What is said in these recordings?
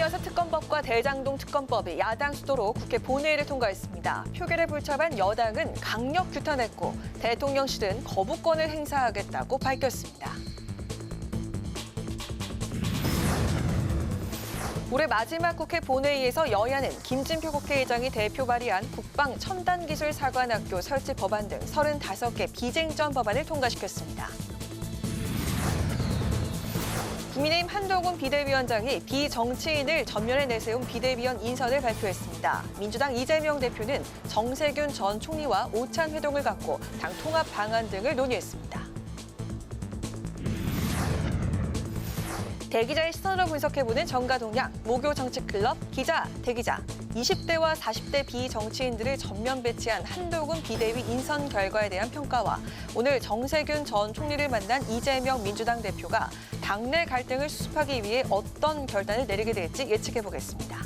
김건희 여사 특검법과 대장동 특검법이 야당 수도로 국회 본회의를 통과했습니다. 표결에 불참한 여당은 강력 규탄했고 대통령실은 거부권을 행사하겠다고 밝혔습니다. 올해 마지막 국회 본회의에서 여야는 김진표 국회의장이 대표 발의한 국방 첨단기술사관학교 설치 법안 등 35개 비쟁점 법안을 통과시켰습니다. 국민의힘 한동훈 비대위원장이 비정치인을 전면에 내세운 비대위원 인선을 발표했습니다. 민주당 이재명 대표는 정세균 전 총리와 오찬 회동을 갖고 당 통합 방안 등을 논의했습니다. 대기자의 시선으로 분석해보는 정가동향, 모교 정치클럽, 기자, 대기자, 20대와 40대 비정치인들을 전면 배치한 한동훈 비대위 인선 결과에 대한 평가와 오늘 정세균 전 총리를 만난 이재명 민주당 대표가 당내 갈등을 수습하기 위해 어떤 결단을 내리게 될지 예측해보겠습니다.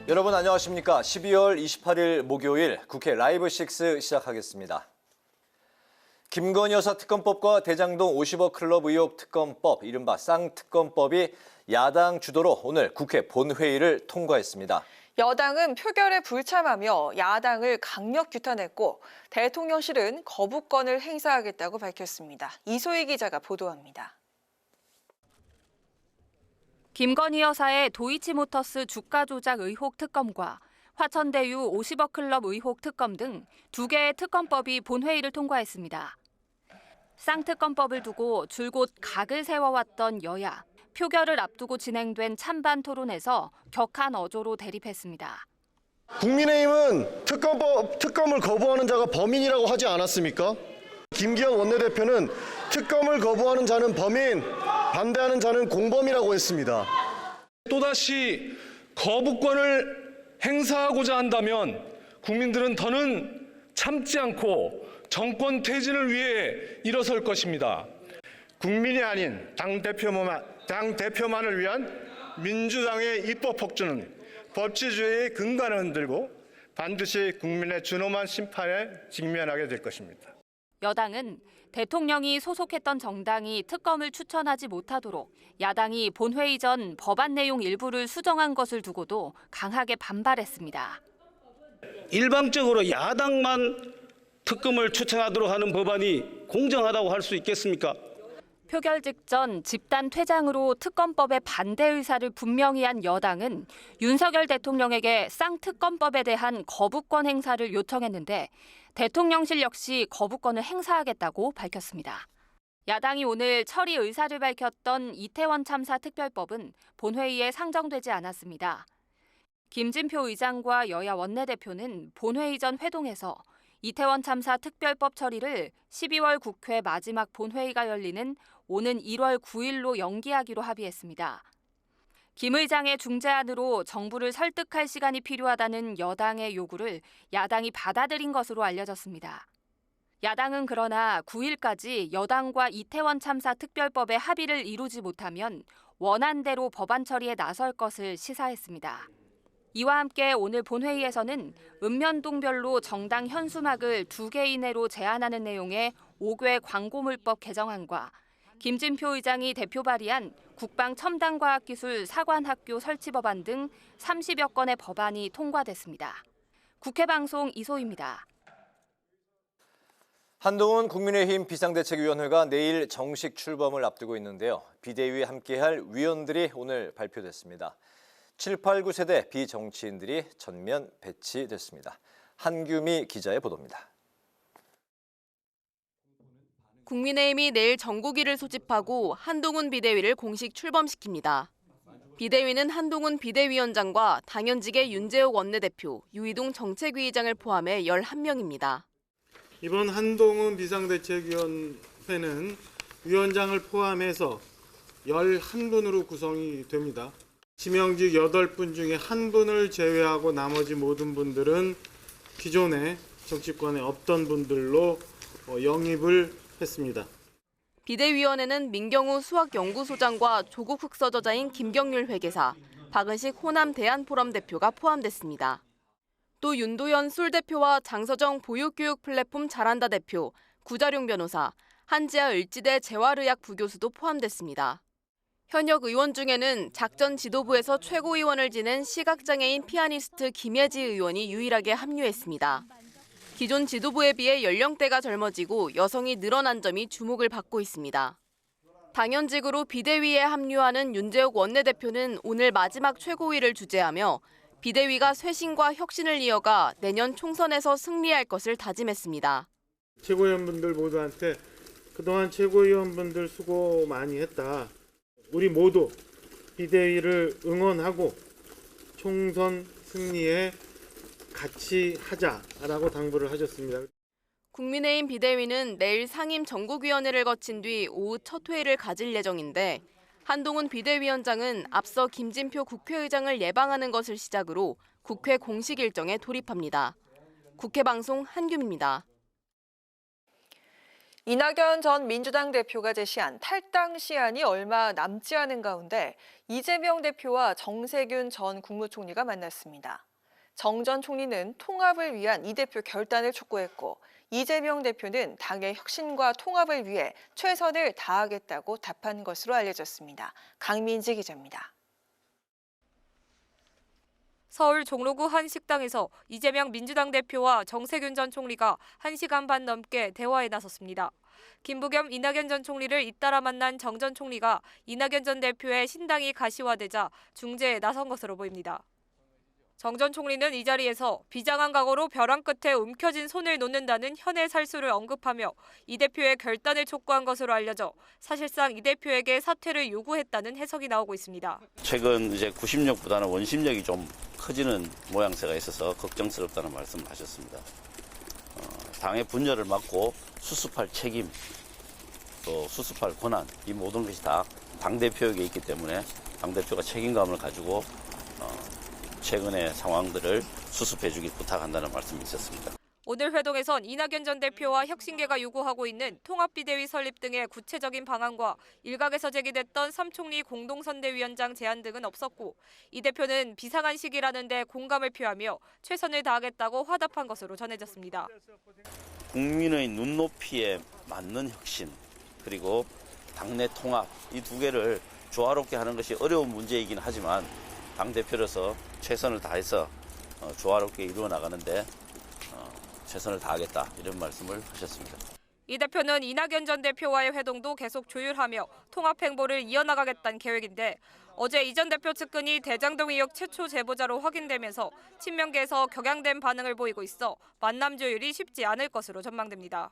여러분 안녕하십니까? 12월 28일 목요일 국회 라이브 6 시작하겠습니다. 김건희 여사 특검법과 대장동 50억 클럽 의혹 특검법, 이른바 쌍특검법이 야당 주도로 오늘 국회 본회의를 통과했습니다. 여당은 표결에 불참하며 야당을 강력 규탄했고 대통령실은 거부권을 행사하겠다고 밝혔습니다. 이소희 기자가 보도합니다. 김건희 여사의 도이치모터스 주가 조작 의혹 특검과 화천대유 50억 클럽 의혹 특검 등 2개의 특검법이 본회의를 통과했습니다. 쌍특검법을 두고 줄곧 각을 세워왔던 여야. 표결을 앞두고 진행된 찬반 토론에서 격한 어조로 대립했습니다. 국민의힘은 특검을 거부하는 자가 범인이라고 하지 않았습니까? 김기현 원내대표는 특검을 거부하는 자는 범인, 반대하는 자는 공범이라고 했습니다. 또다시 거부권을 행사하고자 한다면 국민들은 더는 참지 않고 정권 퇴진을 위해 일어설 것입니다. 국민이 아닌 당대표만을 위한 민주당의 입법 폭주는 법치주의의 근간을 흔들고 반드시 국민의 준엄한 심판에 직면하게 될 것입니다. 여당은 대통령이 소속했던 정당이 특검을 추천하지 못하도록 야당이 본회의 전 법안 내용 일부를 수정한 것을 두고도 강하게 반발했습니다. 일방적으로 야당만 특검을 추천하도록 하는 법안이 공정하다고 할 수 있겠습니까? 표결 직전 집단 퇴장으로 특검법에 반대 의사를 분명히 한 여당은 윤석열 대통령에게 쌍특검법에 대한 거부권 행사를 요청했는데 대통령실 역시 거부권을 행사하겠다고 밝혔습니다. 야당이 오늘 처리 의사를 밝혔던 이태원 참사 특별법은 본회의에 상정되지 않았습니다. 김진표 의장과 여야 원내대표는 본회의 전 회동에서 이태원 참사 특별법 처리를 12월 국회 마지막 본회의가 열리는 오는 1월 9일로 연기하기로 합의했습니다. 김 의장의 중재안으로 정부를 설득할 시간이 필요하다는 여당의 요구를 야당이 받아들인 것으로 알려졌습니다. 야당은 그러나 9일까지 여당과 이태원 참사 특별법에 합의를 이루지 못하면 원안대로 법안 처리에 나설 것을 시사했습니다. 이와 함께 오늘 본회의에서는 읍면동별로 정당 현수막을 2개 이내로 제한하는 내용의 5개 광고물법 개정안과 김진표 의장이 대표 발의한 국방 첨단과학기술 사관학교 설치 법안 등 30여 건의 법안이 통과됐습니다. 국회방송 이소희입니다. 한동훈 국민의힘 비상대책위원회가 내일 정식 출범을 앞두고 있는데요. 비대위에 함께할 위원들이 오늘 발표됐습니다. 7, 8, 9세대 비정치인들이 전면 배치됐습니다. 한규미 기자의 보도입니다. 국민의힘이 내일 정국위를 소집하고 한동훈 비대위를 공식 출범시킵니다. 비대위는 한동훈 비대위원장과 당연직의 윤재욱 원내대표, 유이동 정책위의장을 포함해 11명입니다. 이번 한동훈 비상대책위원회는 위원장을 포함해서 11분으로 구성이 됩니다. 지명직 8분 중에 1분을 제외하고 나머지 모든 분들은 기존에 정치권에 없던 분들로 영입을 했습니다. 비대위원회는 민경우 수학연구소장과 조국 흑서저자인 김경률 회계사, 박은식 호남 대한포럼 대표가 포함됐습니다. 또 윤도현 술 대표와 장서정 보육교육 플랫폼 잘한다 대표, 구자룡 변호사, 한지아 을지대 재활의학 부교수도 포함됐습니다. 현역 의원 중에는 작전 지도부에서 최고위원을 지낸 시각장애인 피아니스트 김예지 의원이 유일하게 합류했습니다. 기존 지도부에 비해 연령대가 젊어지고 여성이 늘어난 점이 주목을 받고 있습니다. 당연직으로 비대위에 합류하는 윤재욱 원내대표는 오늘 마지막 최고위를 주재하며 비대위가 쇄신과 혁신을 이어가 내년 총선에서 승리할 것을 다짐했습니다. 최고위원분들 모두한테 그동안 최고위원분들 수고 많이 했다. 우리 모두 비대위를 응원하고 총선 승리에 같이 하자라고 당부를 하셨습니다. 국민의힘 비대위는 내일 상임 전국위원회를 거친 뒤 오후 첫 회의를 가질 예정인데 한동훈 비대위원장은 앞서 김진표 국회의장을 예방하는 것을 시작으로 국회 공식 일정에 돌입합니다. 국회방송 한규미입니다. 이낙연 전 민주당 대표가 제시한 탈당 시한이 얼마 남지 않은 가운데 이재명 대표와 정세균 전 국무총리가 만났습니다. 정 전 총리는 통합을 위한 이 대표 결단을 촉구했고 이재명 대표는 당의 혁신과 통합을 위해 최선을 다하겠다고 답한 것으로 알려졌습니다. 강민지 기자입니다. 서울 종로구 한 식당에서 이재명 민주당 대표와 정세균 전 총리가 1시간 반 넘게 대화에 나섰습니다. 김부겸 이낙연 전 총리를 잇따라 만난 정 전 총리가 이낙연 전 대표의 신당이 가시화되자 중재에 나선 것으로 보입니다. 정 전 총리는 이 자리에서 비장한 각오로 벼랑 끝에 움켜진 손을 놓는다는 현의 살수를 언급하며 이 대표의 결단을 촉구한 것으로 알려져 사실상 이 대표에게 사퇴를 요구했다는 해석이 나오고 있습니다. 최근 이제 구심력보다는 원심력이 좀 커지는 모양새가 있어서 걱정스럽다는 말씀을 하셨습니다. 당의 분열을 막고 수습할 책임, 또 수습할 권한, 이 모든 것이 다 당대표에게 있기 때문에 당대표가 책임감을 가지고 최근의 상황들을 수습해주길 부탁한다는 말씀이 있었습니다. 오늘 회동에선 이낙연 전 대표와 혁신계가 요구하고 있는 통합비대위 설립 등의 구체적인 방안과 일각에서 제기됐던 3총리 공동선대위원장 제안 등은 없었고 이 대표는 비상한 시기라는 데 공감을 표하며 최선을 다하겠다고 화답한 것으로 전해졌습니다. 국민의 눈높이에 맞는 혁신 그리고 당내 통합 이 두 개를 조화롭게 하는 것이 어려운 문제이긴 하지만 당대표로서 최선을 다해서 조화롭게 이루어 나가는데 최선을 다하겠다 이런 말씀을 하셨습니다. 이 대표는 이낙연 전 대표와의 회동도 계속 조율하며 통합 행보를 이어나가겠다는 계획인데 어제 이 전 대표 측근이 대장동 의혹 최초 제보자로 확인되면서 친명계에서 격양된 반응을 보이고 있어 만남 조율이 쉽지 않을 것으로 전망됩니다.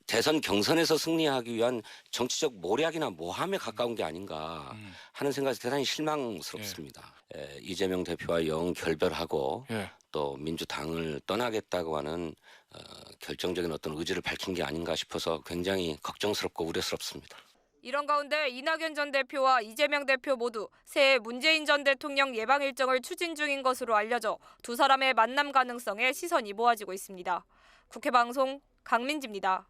대선 경선에서 승리하기 위한 정치적 모략이나 모함에 가까운 게 아닌가 하는 생각이 대단히 실망스럽습니다. 이재명 대표와 영 결별하고 또 민주당을 떠나겠다고 하는 결정적인 어떤 의지를 밝힌 게 아닌가 싶어서 굉장히 걱정스럽고 우려스럽습니다. 이런 가운데 이낙연 전 대표와 이재명 대표 모두 새해 문재인 전 대통령 예방 일정을 추진 중인 것으로 알려져 두 사람의 만남 가능성에 시선이 모아지고 있습니다. 국회방송 강민지입니다.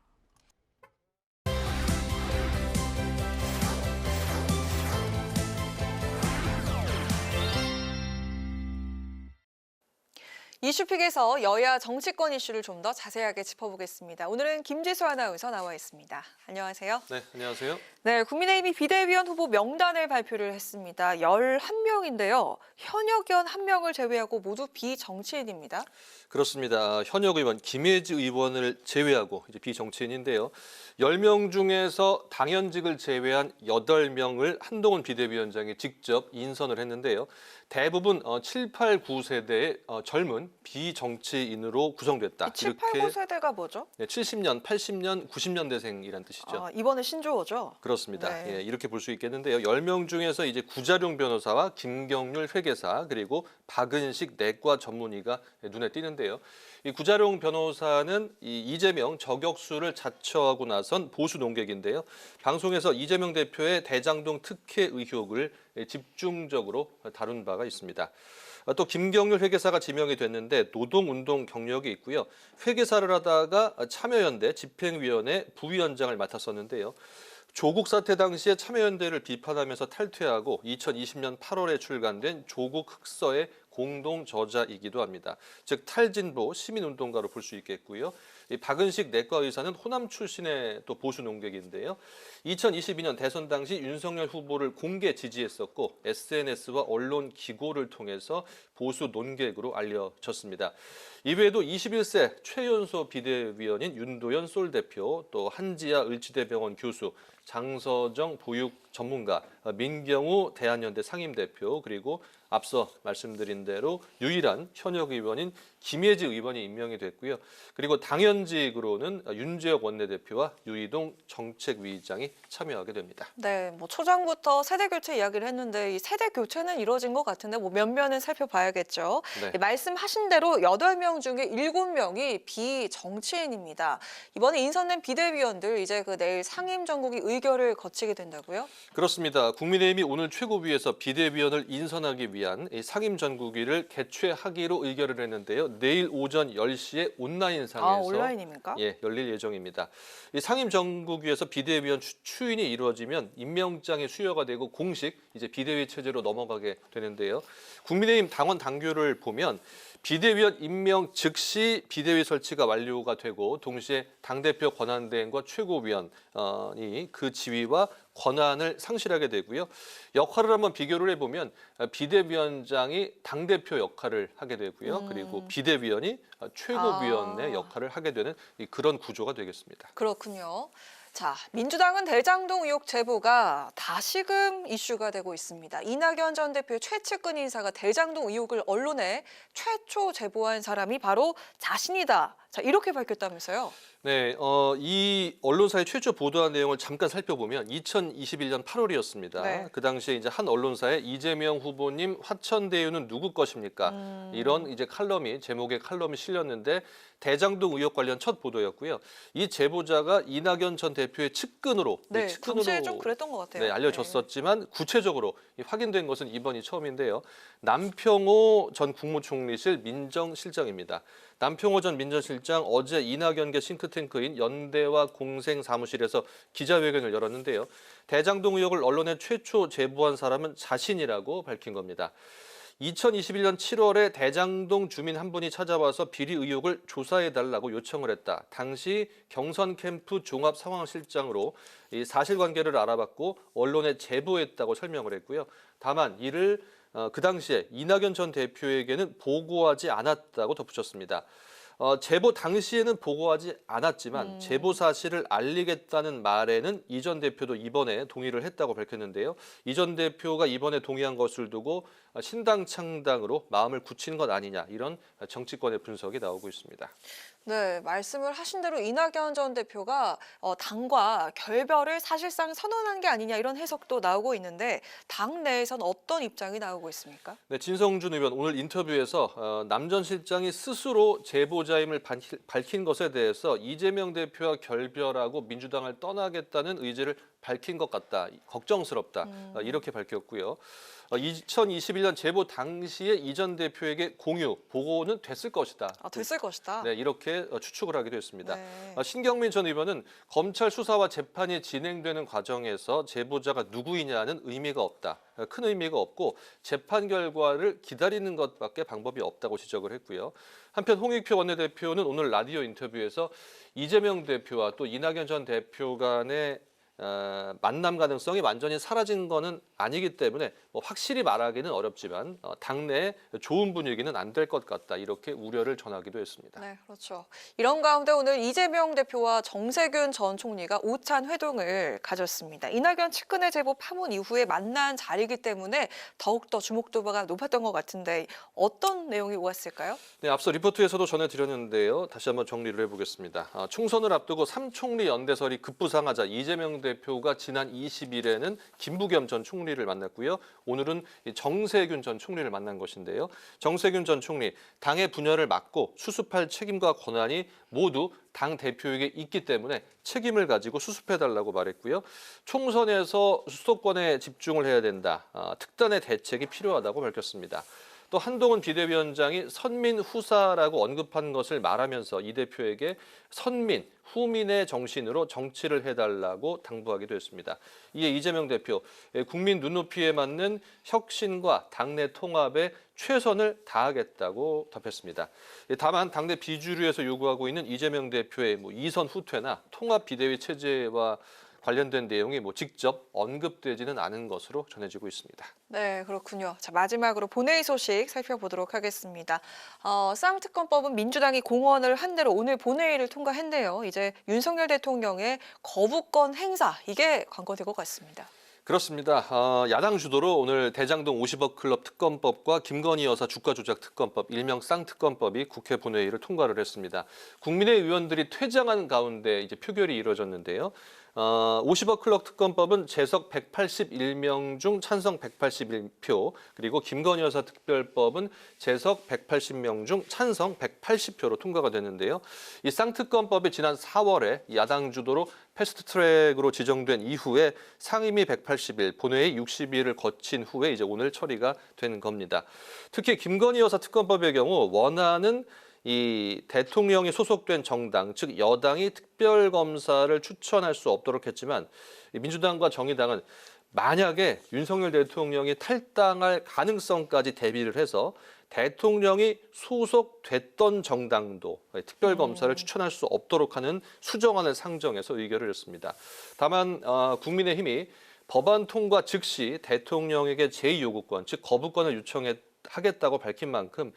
이슈픽에서 여야 정치권 이슈를 좀 더 자세하게 짚어보겠습니다. 오늘은 김지수 아나운서 나와 있습니다. 안녕하세요. 네, 안녕하세요. 네, 국민의힘이 비대위원 후보 명단을 발표를 했습니다. 11명인데요. 현역 의원 1명을 제외하고 모두 비정치인입니다. 그렇습니다. 현역 의원 김예지 의원을 제외하고 이제 비정치인인데요. 10명 중에서 당연직을 제외한 8명을 한동훈 비대위원장이 직접 인선을 했는데요. 대부분 7, 8, 9세대의 젊은 비정치인으로 구성됐다. 7, 8, 9세대가 뭐죠? 네, 70년, 80년, 90년대생이란 뜻이죠. 이번에 신조어죠? 그렇습니다. 네. 예, 이렇게 볼 수 있겠는데요. 10명 중에서 이제 구자룡 변호사와 김경률 회계사 그리고 박은식 내과 전문의가 눈에 띄는데요. 이 구자룡 변호사는 이 이재명 저격수를 자처하고 나선 보수 농객인데요. 방송에서 이재명 대표의 대장동 특혜 의혹을 집중적으로 다룬 바가 있습니다. 또 김경률 회계사가 지명이 됐는데 노동운동 경력이 있고요. 회계사를 하다가 참여연대 집행위원회 부위원장을 맡았었는데요. 조국 사태 당시에 참여연대를 비판하면서 탈퇴하고 2020년 8월에 출간된 조국 흑서의 공동 저자이기도 합니다. 즉 탈진보 시민운동가로 볼 수 있겠고요. 이 박은식 내과 의사는 호남 출신의 또 보수 농객인데요. 2022년 대선 당시 윤석열 후보를 공개 지지했었고 SNS와 언론 기고를 통해서 보수 논객으로 알려졌습니다. 이외에도 21세 최연소 비대위원인 윤도현 솔 대표, 또 한지아 을지대병원 교수, 장서정 보육 전문가, 민경우 대한연대 상임대표, 그리고 앞서 말씀드린 대로 유일한 현역 의원인 김예지 의원이 임명이 됐고요. 그리고 당연직으로는 윤재혁 원내대표와 유이동 정책위의장이 참여하게 됩니다. 네, 뭐 초장부터 세대 교체 이야기를 했는데 이 세대 교체는 이루어진 것 같은데 뭐 면면은 살펴봐야겠죠. 네. 말씀하신 대로 8명 중에 7명이 비정치인입니다. 이번에 인선된 비대위원들 이제 그 내일 상임 전국이 의결을 거치게 된다고요? 그렇습니다. 국민의힘이 오늘 최고위에서 비대위원을 인선하기 위한 상임 전국위를 개최하기로 의결을 했는데요. 내일 오전 10시에 온라인상에서 온라인입니까? 예, 열릴 예정입니다. 이 상임 전국위에서 비대위원 추인이 이루어지면 임명장이 수여가 되고 공식 이제 비대위 체제로 넘어가게 되는데요. 국민의힘 당원 당규를 보면 비대위원 임명 즉시 비대위 설치가 완료가 되고 동시에 당대표 권한대행과 최고위원이 그 지위와 권한을 상실하게 되고요. 역할을 한번 비교를 해보면 비대위원장이 당대표 역할을 하게 되고요. 그리고 비대위원이 최고위원의 역할을 하게 되는 그런 구조가 되겠습니다. 그렇군요. 자, 민주당은 대장동 의혹 제보가 다시금 이슈가 되고 있습니다. 이낙연 전 대표의 최측근 인사가 대장동 의혹을 언론에 최초 제보한 사람이 바로 자신이다. 자, 이렇게 밝혔다면서요? 네, 이 언론사의 최초 보도한 내용을 잠깐 살펴보면 2021년 8월이었습니다. 네. 그 당시에 이제 한 언론사에 이재명 후보님 화천대유는 누구 것입니까? 이런 이제 제목의 칼럼이 실렸는데 대장동 의혹 관련 첫 보도였고요. 이 제보자가 이낙연 전 대표의 측근으로, 네, 당시에 좀 그랬던 것 같아요. 네, 알려졌었지만 구체적으로 확인된 것은 이번이 처음인데요. 남평호 전 국무총리실 민정실장입니다. 남평호 전 민정실장 어제 이낙연계 싱크탱크인 연대와 공생사무실에서 기자회견을 열었는데요. 대장동 의혹을 언론에 최초 제보한 사람은 자신이라고 밝힌 겁니다. 2021년 7월에 대장동 주민 한 분이 찾아와서 비리 의혹을 조사해달라고 요청을 했다. 당시 경선 캠프 종합상황실장으로 이 사실관계를 알아봤고 언론에 제보했다고 설명을 했고요. 다만 이를 그 당시에 이낙연 전 대표에게는 보고하지 않았다고 덧붙였습니다. 제보 당시에는 보고하지 않았지만 제보 사실을 알리겠다는 말에는 이 전 대표도 이번에 동의를 했다고 밝혔는데요. 이 전 대표가 이번에 동의한 것을 두고 신당 창당으로 마음을 굳힌 것 아니냐 이런 정치권의 분석이 나오고 있습니다. 네, 말씀을 하신 대로 이낙연 전 대표가 당과 결별을 사실상 선언한 게 아니냐 이런 해석도 나오고 있는데 당 내에선 어떤 입장이 나오고 있습니까? 네, 진성준 의원 오늘 인터뷰에서 남 전 실장이 스스로 제보자임을 밝힌 것에 대해서 이재명 대표와 결별하고 민주당을 떠나겠다는 의지를 밝힌 것 같다. 걱정스럽다. 이렇게 밝혔고요. 2021년 제보 당시에 이 전 대표에게 보고는 됐을 것이다. 됐을 것이다. 네, 이렇게 추측을 하기도 했습니다. 네. 신경민 전 의원은 검찰 수사와 재판이 진행되는 과정에서 제보자가 누구이냐는 의미가 없다. 큰 의미가 없고 재판 결과를 기다리는 것밖에 방법이 없다고 지적을 했고요. 한편 홍익표 원내대표는 오늘 라디오 인터뷰에서 이재명 대표와 또 이낙연 전 대표 간의 만남 가능성이 완전히 사라진 것은 아니기 때문에 확실히 말하기는 어렵지만 당내에 좋은 분위기는 안 될 것 같다 이렇게 우려를 전하기도 했습니다. 네, 그렇죠. 이런 가운데 오늘 이재명 대표와 정세균 전 총리가 오찬 회동을 가졌습니다. 이낙연 측근의 제보 파문 이후에 만난 자리이기 때문에 더욱더 주목도가 높았던 것 같은데 어떤 내용이 오갔을까요? 네, 앞서 리포트에서도 전해드렸는데요. 다시 한번 정리를 해보겠습니다. 총선을 앞두고 3총리 연대설이 급부상하자 이재명 대표가 지난 20일에는 김부겸 전 총리를 만났고요. 오늘은 정세균 전 총리를 만난 것인데요. 정세균 전 총리, 당의 분열을 막고 수습할 책임과 권한이 모두 당 대표에게 있기 때문에 책임을 가지고 수습해달라고 말했고요. 총선에서 수도권에 집중을 해야 된다. 특단의 대책이 필요하다고 밝혔습니다. 또 한동훈 비대위원장이 선민 후사라고 언급한 것을 말하면서 이 대표에게 선민, 후민의 정신으로 정치를 해달라고 당부하기도 했습니다. 이에 이재명 대표, 국민 눈높이에 맞는 혁신과 당내 통합에 최선을 다하겠다고 답했습니다. 다만 당내 비주류에서 요구하고 있는 이재명 대표의 이선 후퇴나 통합 비대위 체제와 관련된 내용이 직접 언급되지는 않은 것으로 전해지고 있습니다. 네, 그렇군요. 자, 마지막으로 본회의 소식 살펴보도록 하겠습니다. 쌍특검법은 민주당이 공언을 한 대로 오늘 본회의를 통과했네요. 이제 윤석열 대통령의 거부권 행사, 이게 관건될 것 같습니다. 그렇습니다. 야당 주도로 오늘 대장동 50억 클럽 특검법과 김건희 여사 주가 조작 특검법, 일명 쌍특검법이 국회 본회의를 통과를 했습니다. 국민의 의원들이 퇴장한 가운데 이제 표결이 이루어졌는데요. 50억 클럽 특검법은 재석 181명 중 찬성 181표, 그리고 김건희 여사 특별법은 재석 180명 중 찬성 180표로 통과가 됐는데요. 이 쌍특검법이 지난 4월에 야당 주도로 패스트트랙으로 지정된 이후에 상임위 180일, 본회의 60일을 거친 후에 이제 오늘 처리가 된 겁니다. 특히 김건희 여사 특검법의 경우 원안은 이 대통령이 소속된 정당, 즉 여당이 특별검사를 추천할 수 없도록 했지만 민주당과 정의당은 만약에 윤석열 대통령이 탈당할 가능성까지 대비를 해서 대통령이 소속됐던 정당도 특별검사를 추천할 수 없도록 하는 수정안을 상정해서 의결을 했습니다. 다만 국민의힘이 법안 통과 즉시 대통령에게 제2요구권, 즉 거부권을 요청하겠다고 밝힌 만큼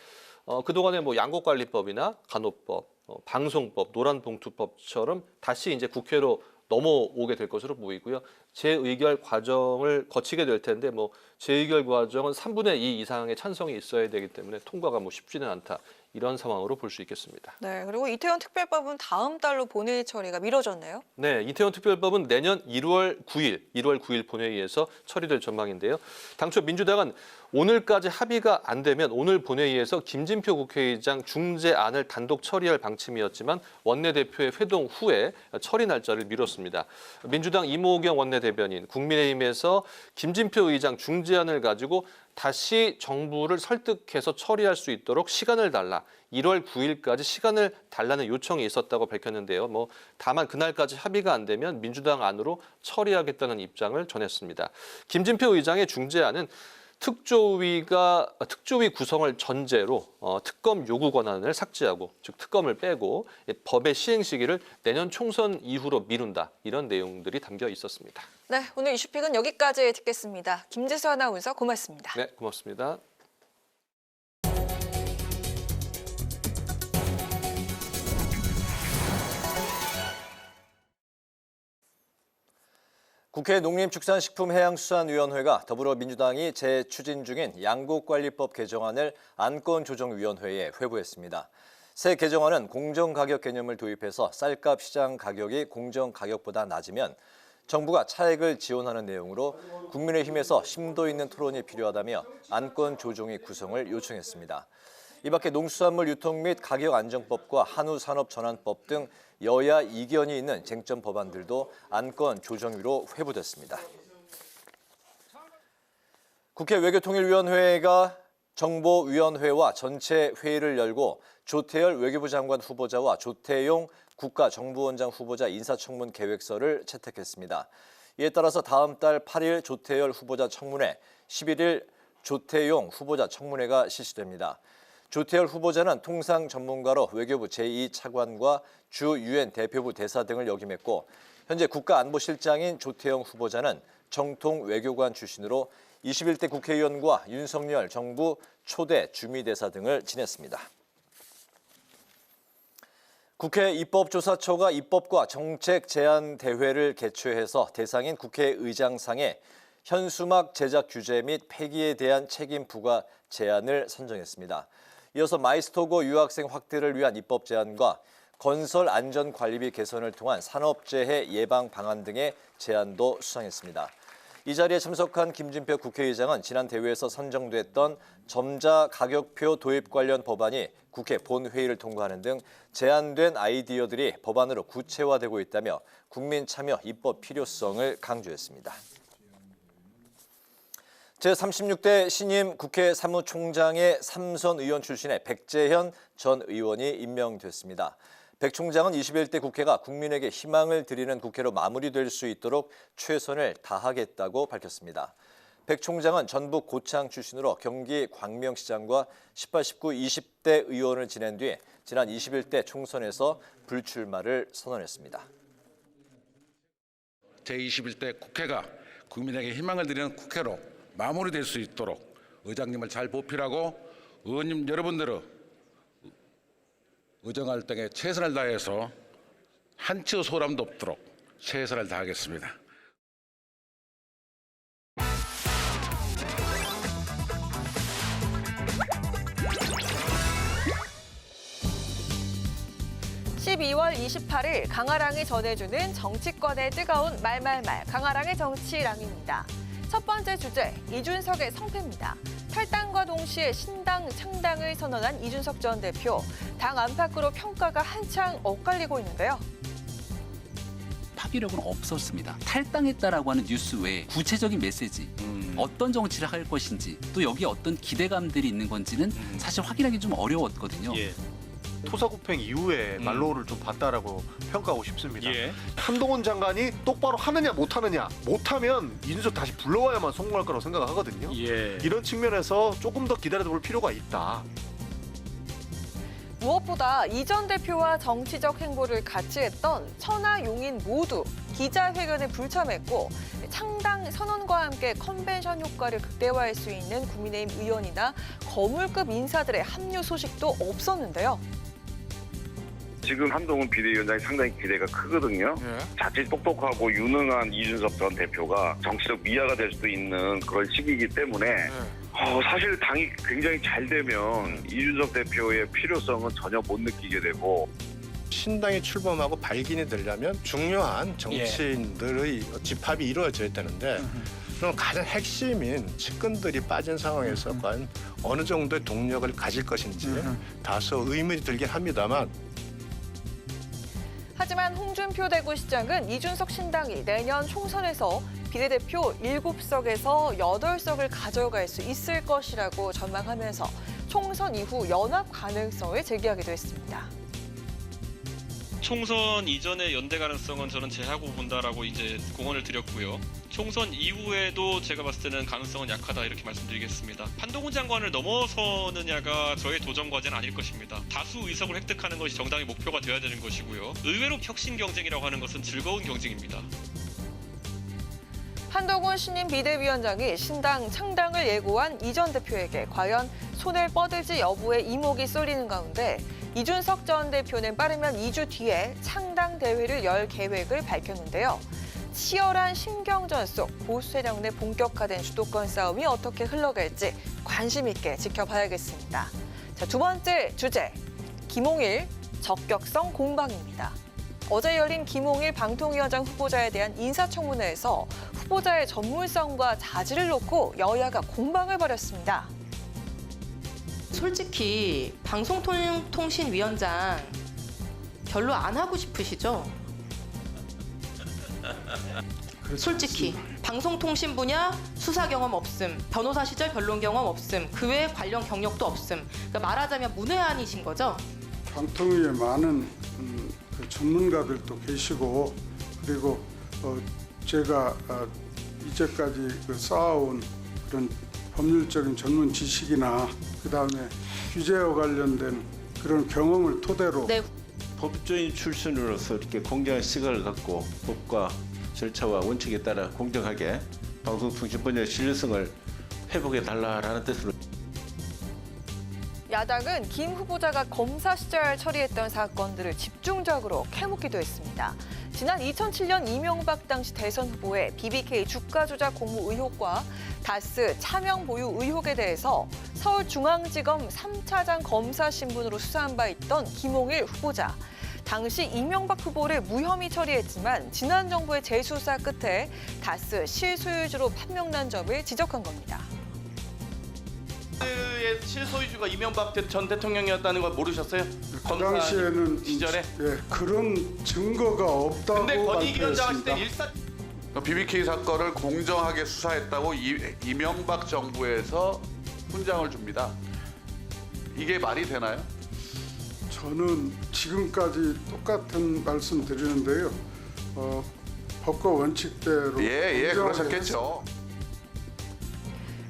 그동안에 양곡관리법이나 간호법, 방송법, 노란봉투법처럼 다시 이제 국회로 넘어오게 될 것으로 보이고요. 재의결 과정을 거치게 될 텐데 재의결 과정은 3분의 2 이상의 찬성이 있어야 되기 때문에 통과가 쉽지는 않다. 이런 상황으로 볼 수 있겠습니다. 네, 그리고 이태원 특별법은 다음 달로 본회의 처리가 미뤄졌네요. 네, 이태원 특별법은 내년 1월 9일 본회의에서 처리될 전망인데요. 당초 민주당은 오늘까지 합의가 안 되면 오늘 본회의에서 김진표 국회의장 중재안을 단독 처리할 방침이었지만 원내대표의 회동 후에 처리 날짜를 미뤘습니다. 민주당 이모경 원내대변인, 국민의힘에서 김진표 의장 중재안을 가지고 다시 정부를 설득해서 처리할 수 있도록 시간을 달라, 1월 9일까지 시간을 달라는 요청이 있었다고 밝혔는데요. 다만 그날까지 합의가 안 되면 민주당 안으로 처리하겠다는 입장을 전했습니다. 김진표 의장의 중재안은 특조위 구성을 전제로 특검 요구 권한을 삭제하고, 즉 특검을 빼고 법의 시행 시기를 내년 총선 이후로 미룬다, 이런 내용들이 담겨 있었습니다. 네, 오늘 이슈픽은 여기까지 듣겠습니다. 김지수 아나운서 고맙습니다. 네, 고맙습니다. 국회 농림축산식품해양수산위원회가 더불어민주당이 재추진 중인 양곡관리법 개정안을 안건조정위원회에 회부했습니다. 새 개정안은 공정가격 개념을 도입해서 쌀값 시장 가격이 공정가격보다 낮으면 정부가 차액을 지원하는 내용으로 국민의힘에서 심도 있는 토론이 필요하다며 안건조정위 구성을 요청했습니다. 이 밖에 농수산물 유통 및 가격안정법과 한우산업전환법 등 여야 이견이 있는 쟁점 법안들도 안건 조정위로 회부됐습니다. 국회 외교통일위원회가 정보위원회와 전체 회의를 열고 조태열 외교부 장관 후보자와 조태용 국가정보원장 후보자 인사청문 계획서를 채택했습니다. 이에 따라서 다음 달 8일 조태열 후보자 청문회, 11일 조태용 후보자 청문회가 실시됩니다. 조태열 후보자는 통상 전문가로 외교부 제2차관과 주 유엔 대표부 대사 등을 역임했고, 현재 국가안보실장인 조태영 후보자는 정통 외교관 출신으로 21대 국회의원과 윤석열 정부 초대 주미대사 등을 지냈습니다. 국회 입법조사처가 입법과 정책 제안 대회를 개최해서 대상인 국회의장상에 현수막 제작 규제 및 폐기에 대한 책임 부과 제안을 선정했습니다. 이어서 마이스토고 유학생 확대를 위한 입법 제안과 건설 안전관리비 개선을 통한 산업재해 예방 방안 등의 제안도 수상했습니다. 이 자리에 참석한 김진표 국회의장은 지난 대회에서 선정됐던 점자 가격표 도입 관련 법안이 국회 본회의를 통과하는 등 제안된 아이디어들이 법안으로 구체화되고 있다며 국민 참여 입법 필요성을 강조했습니다. 제36대 신임 국회 사무총장의 삼선 의원 출신의 백재현 전 의원이 임명됐습니다. 백 총장은 21대 국회가 국민에게 희망을 드리는 국회로 마무리될 수 있도록 최선을 다하겠다고 밝혔습니다. 백 총장은 전북 고창 출신으로 경기 광명시장과 18, 19, 20대 의원을 지낸 뒤 지난 21대 총선에서 불출마를 선언했습니다. 제21대 국회가 국민에게 희망을 드리는 국회로 마무리될 수 있도록 의장님을 잘 보필하고 의원님 여러분들의 의정활동에 최선을 다해서 한치의 소람도 없도록 최선을 다하겠습니다. (12월 28일) 강아랑이 전해주는 정치권의 뜨거운 말말말 강아랑의 정치랑입니다. 첫 번째 주제, 이준석의 성패입니다. 탈당과 동시에 신당 창당을 선언한 이준석 전 대표. 당 안팎으로 평가가 한창 엇갈리고 있는데요. 파괴력은 없었습니다. 탈당했다라고 하는 뉴스 외에 구체적인 메시지, 어떤 정치를 할 것인지, 또 여기에 어떤 기대감들이 있는 건지는 사실 확인하기 좀 어려웠거든요. 토사구팽 이후에 말로를 좀 봤다라고 평가하고 싶습니다. 한동훈 장관이 똑바로 하느냐 못하느냐, 못하면 이준석 다시 불러와야만 성공할 거라고 생각하거든요. 이런 측면에서 조금 더 기다려볼 필요가 있다. 무엇보다 이 전 대표와 정치적 행보를 같이 했던 천하 용인 모두 기자회견에 불참했고, 창당 선언과 함께 컨벤션 효과를 극대화할 수 있는 국민의힘 의원이나 거물급 인사들의 합류 소식도 없었는데요. 지금 한동훈 비대위원장이 상당히 기대가 크거든요. 자칫 똑똑하고 유능한 이준석 전 대표가 정치적 미아가 될 수도 있는 그런 시기이기 때문에 사실 당이 굉장히 잘 되면 이준석 대표의 필요성은 전혀 못 느끼게 되고, 신당이 출범하고 발긴이 되려면 중요한 정치인들의 집합이 이루어져야 되는데, 그럼 가장 핵심인 측근들이 빠진 상황에서 과연 어느 정도의 동력을 가질 것인지 다소 의문이 들긴 합니다만, 하지만 홍준표 대구시장은 이준석 신당이 내년 총선에서 비례대표 7석에서 8석을 가져갈 수 있을 것이라고 전망하면서 총선 이후 연합 가능성을 제기하기도 했습니다. 총선 이전의 연대 가능성은 저는 제하고 본다라고 이제 공언을 드렸고요. 총선 이후에도 제가 봤을 때는 가능성은 약하다 이렇게 말씀드리겠습니다. 한동훈 장관을 넘어서느냐가 저의 도전 과제는 아닐 것입니다. 다수 의석을 획득하는 것이 정당의 목표가 되어야 되는 것이고요. 의외로 혁신 경쟁이라고 하는 것은 즐거운 경쟁입니다. 한동훈 신임 비대위원장이 신당 창당을 예고한 이 전 대표에게 과연 손을 뻗을지 여부에 이목이 쏠리는 가운데, 이준석 전 대표는 빠르면 2주 뒤에 창당 대회를 열 계획을 밝혔는데요. 치열한 신경전 속 보수 세력 내 본격화된 주도권 싸움이 어떻게 흘러갈지 관심 있게 지켜봐야겠습니다. 자, 두 번째 주제, 김홍일 적격성 공방입니다. 어제 열린 김홍일 방통위원장 후보자에 대한 인사청문회에서 후보자의 전문성과 자질을 놓고 여야가 공방을 벌였습니다. 솔직히 방송통신위원장 별로 안 하고 싶으시죠? 솔직히 방송통신 분야 수사 경험 없음, 변호사 시절 변론 경험 없음, 그 외에 관련 경력도 없음. 그러니까 말하자면 문외한이신 거죠? 방통위에 많은 그 전문가들도 계시고, 그리고 제가 이제까지 쌓아온 그런 법률적인 전문 지식이나 그다음에 규제와 관련된 그런 경험을 토대로 법조인 출신으로서 이렇게 공정한 시각을 갖고 법과 절차와 원칙에 따라 공정하게 방송통신 분야의 신뢰성을 회복해달라는 뜻으로. 야당은 김 후보자가 검사 시절 처리했던 사건들을 집중적으로 캐묻기도 했습니다. 지난 2007년 이명박 당시 대선 후보의 BBK 주가 조작 공모 의혹과 다스 차명 보유 의혹에 대해서 서울중앙지검 3차장 검사 신분으로 수사한 바 있던 김홍일 후보자. 당시 이명박 후보를 무혐의 처리했지만 지난 정부의 재수사 끝에 다스 실소유주로 판명난 점을 지적한 겁니다. 의 실소유주가 이명박 전 대통령이었다는 걸 모르셨어요? 그 당시에는 시절에? 그런 증거가 없다고 근데 건희 위원장 하실 발표했습니다. 때 BBK 사건을 공정하게 수사했다고 이명박 정부에서 훈장을 줍니다. 이게 말이 되나요? 저는 지금까지 똑같은 말씀 드리는데요. 법과 원칙대로 예, 공정하게 그러셨겠죠.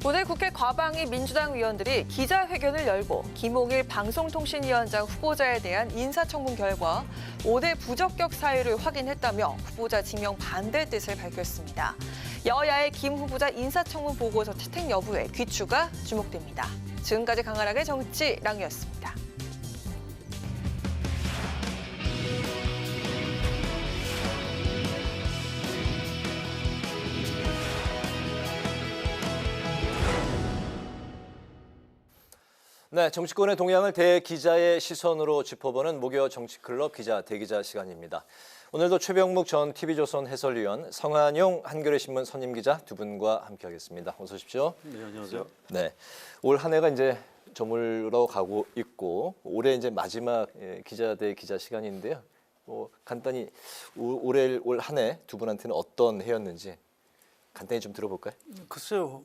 오늘 국회 과방위 민주당 의원들이 기자회견을 열고 김홍일 방송통신위원장 후보자에 대한 인사청문 결과 5대 부적격 사유를 확인했다며 후보자 지명 반대 뜻을 밝혔습니다. 여야의 김 후보자 인사청문 보고서 채택 여부에 귀추가 주목됩니다. 지금까지 강하락의 정치랑이었습니다. 네, 정치권의 동향을 대기자의 시선으로 짚어보는 목요 정치클럽 기자 대기자 시간입니다. 오늘도 최병묵 전 TV조선 해설위원, 성한용 한겨레 신문 선임 기자 두 분과 함께하겠습니다. 어서 오십시오. 네, 안녕하세요. 네, 올 한 해가 이제 저물어 가고 있고 올해 이제 마지막 기자 대 기자 시간인데요. 간단히 올 한 해 두 분한테는 어떤 해였는지 간단히 좀 들어볼까요? 글쎄요,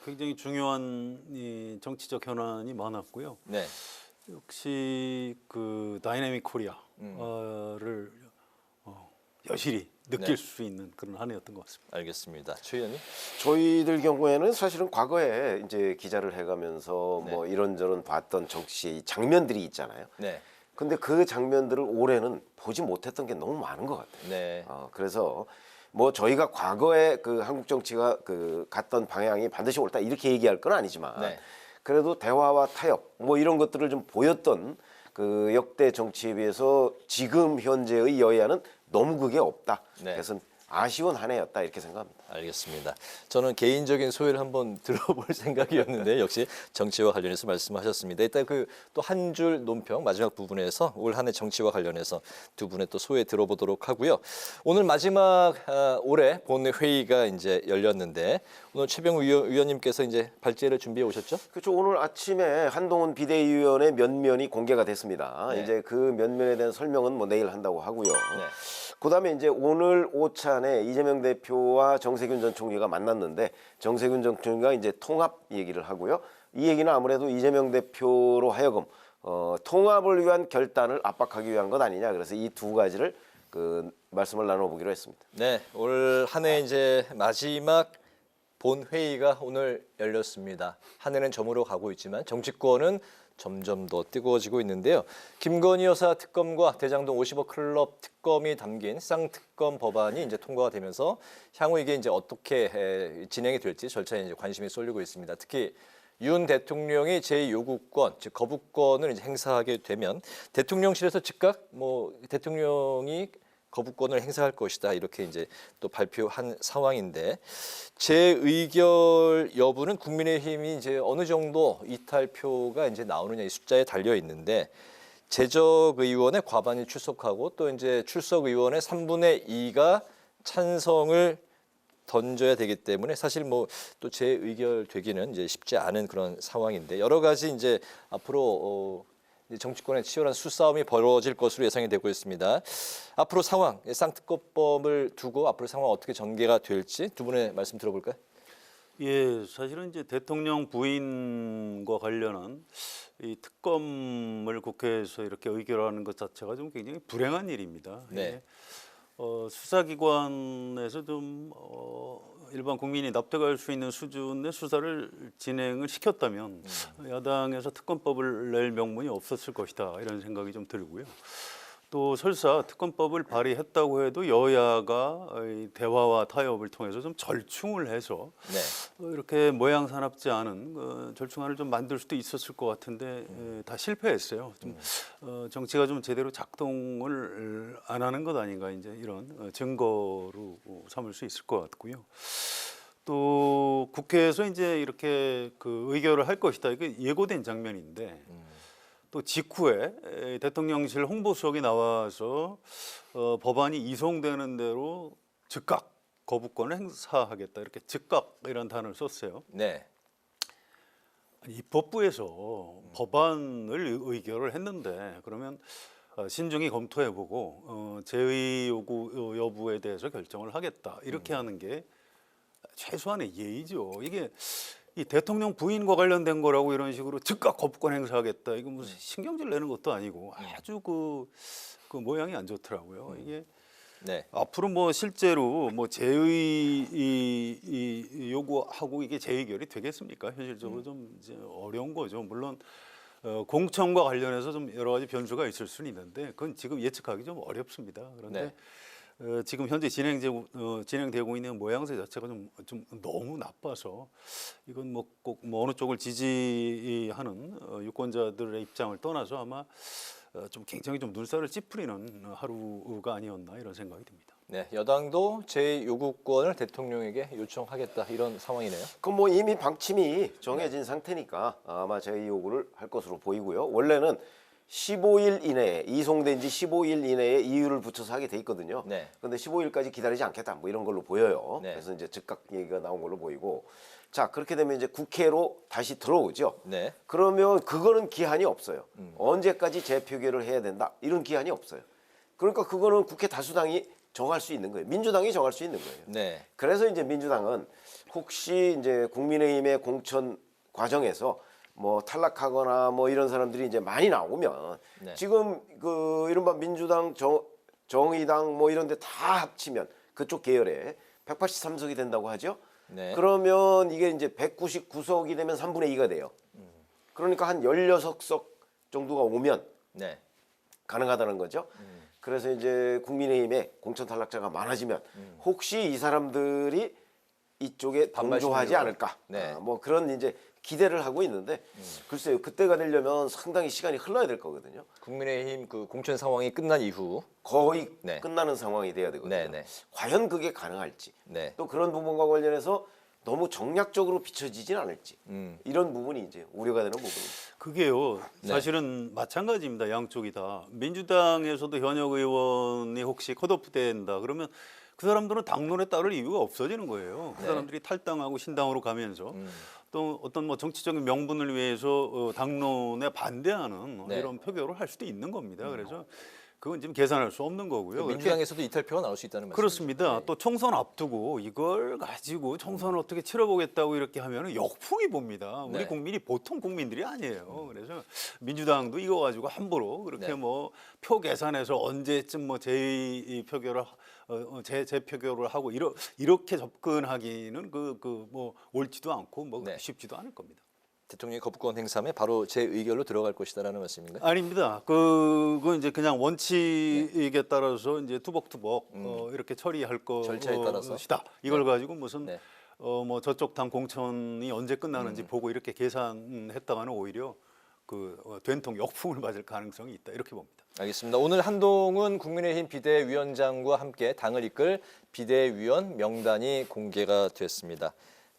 굉장히 중요한 이 정치적 현안이 많았고요. 네. 역시 그 다이내믹 코리아를 여실히 느낄 수 있는 그런 한 해였던 것 같습니다. 알겠습니다. 최 의원님? 저희들 경우에는 사실은 과거에 이제 기자를 해가면서 뭐 이런저런 봤던 정치 장면들이 있잖아요. 네. 근데 그 장면들을 올해는 보지 못했던 게 너무 많은 것 같아요. 네. 그래서 뭐 저희가 과거에 그 한국 정치가 그 갔던 방향이 반드시 옳다 이렇게 얘기할 건 아니지만 그래도 대화와 타협 뭐 이런 것들을 좀 보였던 그 역대 정치에 비해서 지금 현재의 여야는 너무 그게 없다. 그래서 아쉬운 한 해였다 이렇게 생각합니다. 알겠습니다. 저는 개인적인 소회를 한번 들어볼 생각이었는데 역시 정치와 관련해서 말씀하셨습니다. 일단 그 또 한 줄 논평 마지막 부분에서 올 한 해 정치와 관련해서 두 분의 또 소회 들어보도록 하고요. 오늘 마지막 올해 본회 회의가 이제 열렸는데 오늘 최병우 의원님께서 이제 발제를 준비해 오셨죠? 그렇죠. 오늘 아침에 한동훈 비대위원의 면면이 공개가 됐습니다. 이제 그 면면에 대한 설명은 뭐 내일 한다고 하고요. 그다음에 이제 오늘 오찬에 이재명 대표와 정세균 전 총리가 만났는데 정세균 전 총리가 이제 통합 얘기를 하고요. 이 얘기는 아무래도 이재명 대표로 하여금 통합을 위한 결단을 압박하기 위한 것 아니냐. 그래서 이 두 가지를 그 말씀을 나눠보기로 했습니다. 네, 올 한 해 이제 마지막 본 회의가 오늘 열렸습니다. 한 해는 저물어 가고 있지만 정치권은 점점 더 뜨거워지고 있는데요. 김건희 여사 특검과 대장동 50억 클럽 특검이 담긴 쌍특검 법안이 이제 통과가 되면서 향후 이게 이제 어떻게 진행이 될지 절차에 이제 관심이 쏠리고 있습니다. 특히 윤 대통령이 제2요구권, 즉 거부권을 이제 행사하게 되면 대통령실에서 즉각 뭐 대통령이 거부권을 행사할 것이다 이렇게 이제 또 발표한 상황인데 재의결 여부는 국민의힘이 이제 어느 정도 이탈표가 이제 나오느냐 이 숫자에 달려 있는데 재적 의원의 과반이 출석하고 또 이제 출석 의원의 3분의 2가 찬성을 던져야 되기 때문에 사실 뭐 또 재의결 되기는 이제 쉽지 않은 그런 상황인데 여러 가지 이제 앞으로 정치권의 치열한 수싸움이 벌어질 것으로 예상이 되고 있습니다. 앞으로 상황, 쌍특검법을 두고 앞으로 상황 어떻게 전개가 될지 두 분의 말씀 들어볼까요? 예, 사실은 이제 대통령 부인과 관련한 이 특검을 국회에서 이렇게 의결하는 것 자체가 좀 굉장히 불행한 일입니다. 네. 수사기관에서 좀 일반 국민이 납득할 수 있는 수준의 수사를 진행을 시켰다면 야당에서 특검법을 낼 명분이 없었을 것이다 이런 생각이 좀 들고요. 또 설사 특검법을 발의했다고 해도 여야가 대화와 타협을 통해서 좀 절충을 해서 이렇게 모양사납지 않은 절충안을 좀 만들 수도 있었을 것 같은데 다 실패했어요. 좀 정치가 좀 제대로 작동을 안 하는 것 아닌가 이제 이런 증거로 삼을 수 있을 것 같고요. 또 국회에서 이제 이렇게 그 의결을 할 것이다 이게 예고된 장면인데. 또 직후에 대통령실 홍보수석이 나와서 법안이 이송되는 대로 즉각 거부권을 행사하겠다 이렇게 즉각이라는 단어를 썼어요. 네. 입법부에서 법안을 의결을 했는데 그러면 신중히 검토해보고 제의 요구 여부에 대해서 결정을 하겠다 이렇게 하는 게 최소한의 예의죠. 이게 이 대통령 부인과 관련된 거라고 이런 식으로 즉각 거부권 행사하겠다 이거 무슨 신경질 내는 것도 아니고 아주 그 모양이 안 좋더라고요. 이게 네. 앞으로 뭐 실제로 뭐 제의 요구하고 이게 재의결이 되겠습니까? 현실적으로 좀 이제 어려운 거죠. 물론 공천과 관련해서 좀 여러 가지 변수가 있을 수는 있는데 그건 지금 예측하기 좀 어렵습니다. 그런데 지금 현재 진행되고 있는 모양새 자체가 좀 너무 나빠서 이건 뭐 꼭 뭐 어느 쪽을 지지하는 유권자들의 입장을 떠나서 아마 좀 굉장히 좀 눈살을 찌푸리는 하루가 아니었나 이런 생각이 듭니다. 네, 여당도 제 요구권을 대통령에게 요청하겠다 이런 상황이네요. 그럼 뭐 이미 방침이 정해진 상태니까 아마 제 요구를 할 것으로 보이고요. 원래는 15일 이내에 이송된 지 15일 이내에 이유를 붙여서 하게 돼 있거든요. 네. 그런데 15일까지 기다리지 않겠다 뭐 이런 걸로 보여요. 그래서 이제 즉각 얘기가 나온 걸로 보이고 자 그렇게 되면 이제 국회로 다시 들어오죠. 네. 그러면 그거는 기한이 없어요. 언제까지 재표결을 해야 된다 이런 기한이 없어요. 그러니까 그거는 국회 다수당이 정할 수 있는 거예요. 민주당이 정할 수 있는 거예요. 네. 그래서 이제 민주당은 혹시 이제 국민의힘의 공천 과정에서 뭐 탈락하거나 뭐 이런 사람들이 이제 많이 나오면 지금 그 이른바 민주당 정의당 뭐 이런 데 다 합치면 그쪽 계열에 183석이 된다고 하죠. 그러면 이게 이제 199석이 되면 3분의 2가 돼요. 그러니까 한 16석 정도가 오면 가능하다는 거죠. 그래서 이제 국민의힘에 공천 탈락자가 많아지면 혹시 이 사람들이 이쪽에 동조하지 않을까 뭐 그런 이제 기대를 하고 있는데 글쎄요 그때가 되려면 상당히 시간이 흘러야 될 거거든요. 국민의힘 그 공천 상황이 끝난 이후 거의 끝나는 상황이 돼야 되거든요. 과연 그게 가능할지 또 그런 부분과 관련해서 너무 정략적으로 비춰지진 않을지 이런 부분이 이제 우려가 되는 부분입니다. 그게요 사실은 마찬가지입니다. 양쪽이 다. 민주당에서도 현역 의원이 혹시 컷오프 된다 그러면 그 사람들은 당론에 따를 이유가 없어지는 거예요. 그 사람들이 탈당하고 신당으로 가면서 또 어떤 뭐 정치적인 명분을 위해서 당론에 반대하는 이런 표결을 할 수도 있는 겁니다. 그래서 그건 지금 계산할 수 없는 거고요. 민주당에서도 이탈표가 나올 수 있다는 말씀이죠. 그렇습니다. 또 총선 앞두고 이걸 가지고 총선을 어떻게 치러보겠다고 이렇게 하면 역풍이 봅니다. 우리 국민이 보통 국민들이 아니에요. 그래서 민주당도 이거 가지고 함부로 그렇게 뭐 표 계산해서 언제쯤 뭐 재표결을 재표결을 하고 이렇게 접근하기는 뭐 옳지도 않고 뭐 쉽지도 않을 겁니다. 대통령이 거부권 행사에 바로 제 의결로 들어갈 것이다라는 말씀인가요? 아닙니다. 그건 이제 그냥 원칙에 따라서 이제 투벅투벅 이렇게 처리할 절차에 따라서 것이다. 이걸 가지고 무슨 뭐 저쪽 당 공천이 언제 끝나는지 보고 이렇게 계산했다가는 오히려 그 된통 역풍을 맞을 가능성이 있다. 이렇게 봅니다. 알겠습니다. 오늘 한동훈 국민의힘 비대위원장과 함께 당을 이끌 비대위원 명단이 공개가 됐습니다.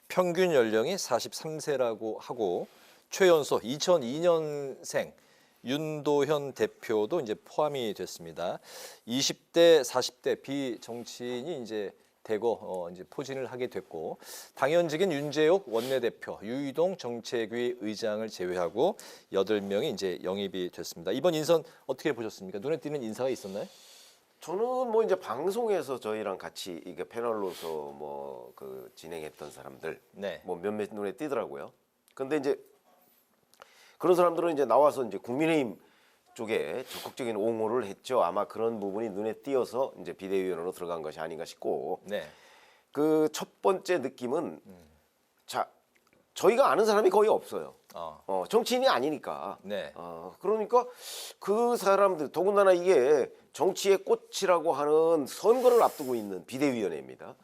평균 연령이 43세라고 하고 최연소 2002년생 윤도현 대표도 이제 포함이 됐습니다. 20대, 40대 비정치인이 이제 대거 이제 포진을 하게 됐고 당연직인 윤재옥 원내대표, 유이동 정책위 의장을 제외하고 8명이 이제 영입이 됐습니다. 이번 인선 어떻게 보셨습니까? 눈에 띄는 인사가 있었나요? 저는 뭐 이제 방송에서 저희랑 같이 이게 패널로서 뭐 그 진행했던 사람들 뭐 몇몇 눈에 띄더라고요. 근데 이제 그런 사람들은 이제 나와서 이제 국민의힘 쪽에 적극적인 옹호를 했죠. 아마 그런 부분이 눈에 띄어서 이제 비대위원으로 들어간 것이 아닌가 싶고 그 첫 번째 느낌은 자 저희가 아는 사람이 거의 없어요. 정치인이 아니니까. 그러니까 그 사람들 더군다나 이게 정치의 꽃이라고 하는 선거를 앞두고 있는 비대위원회입니다.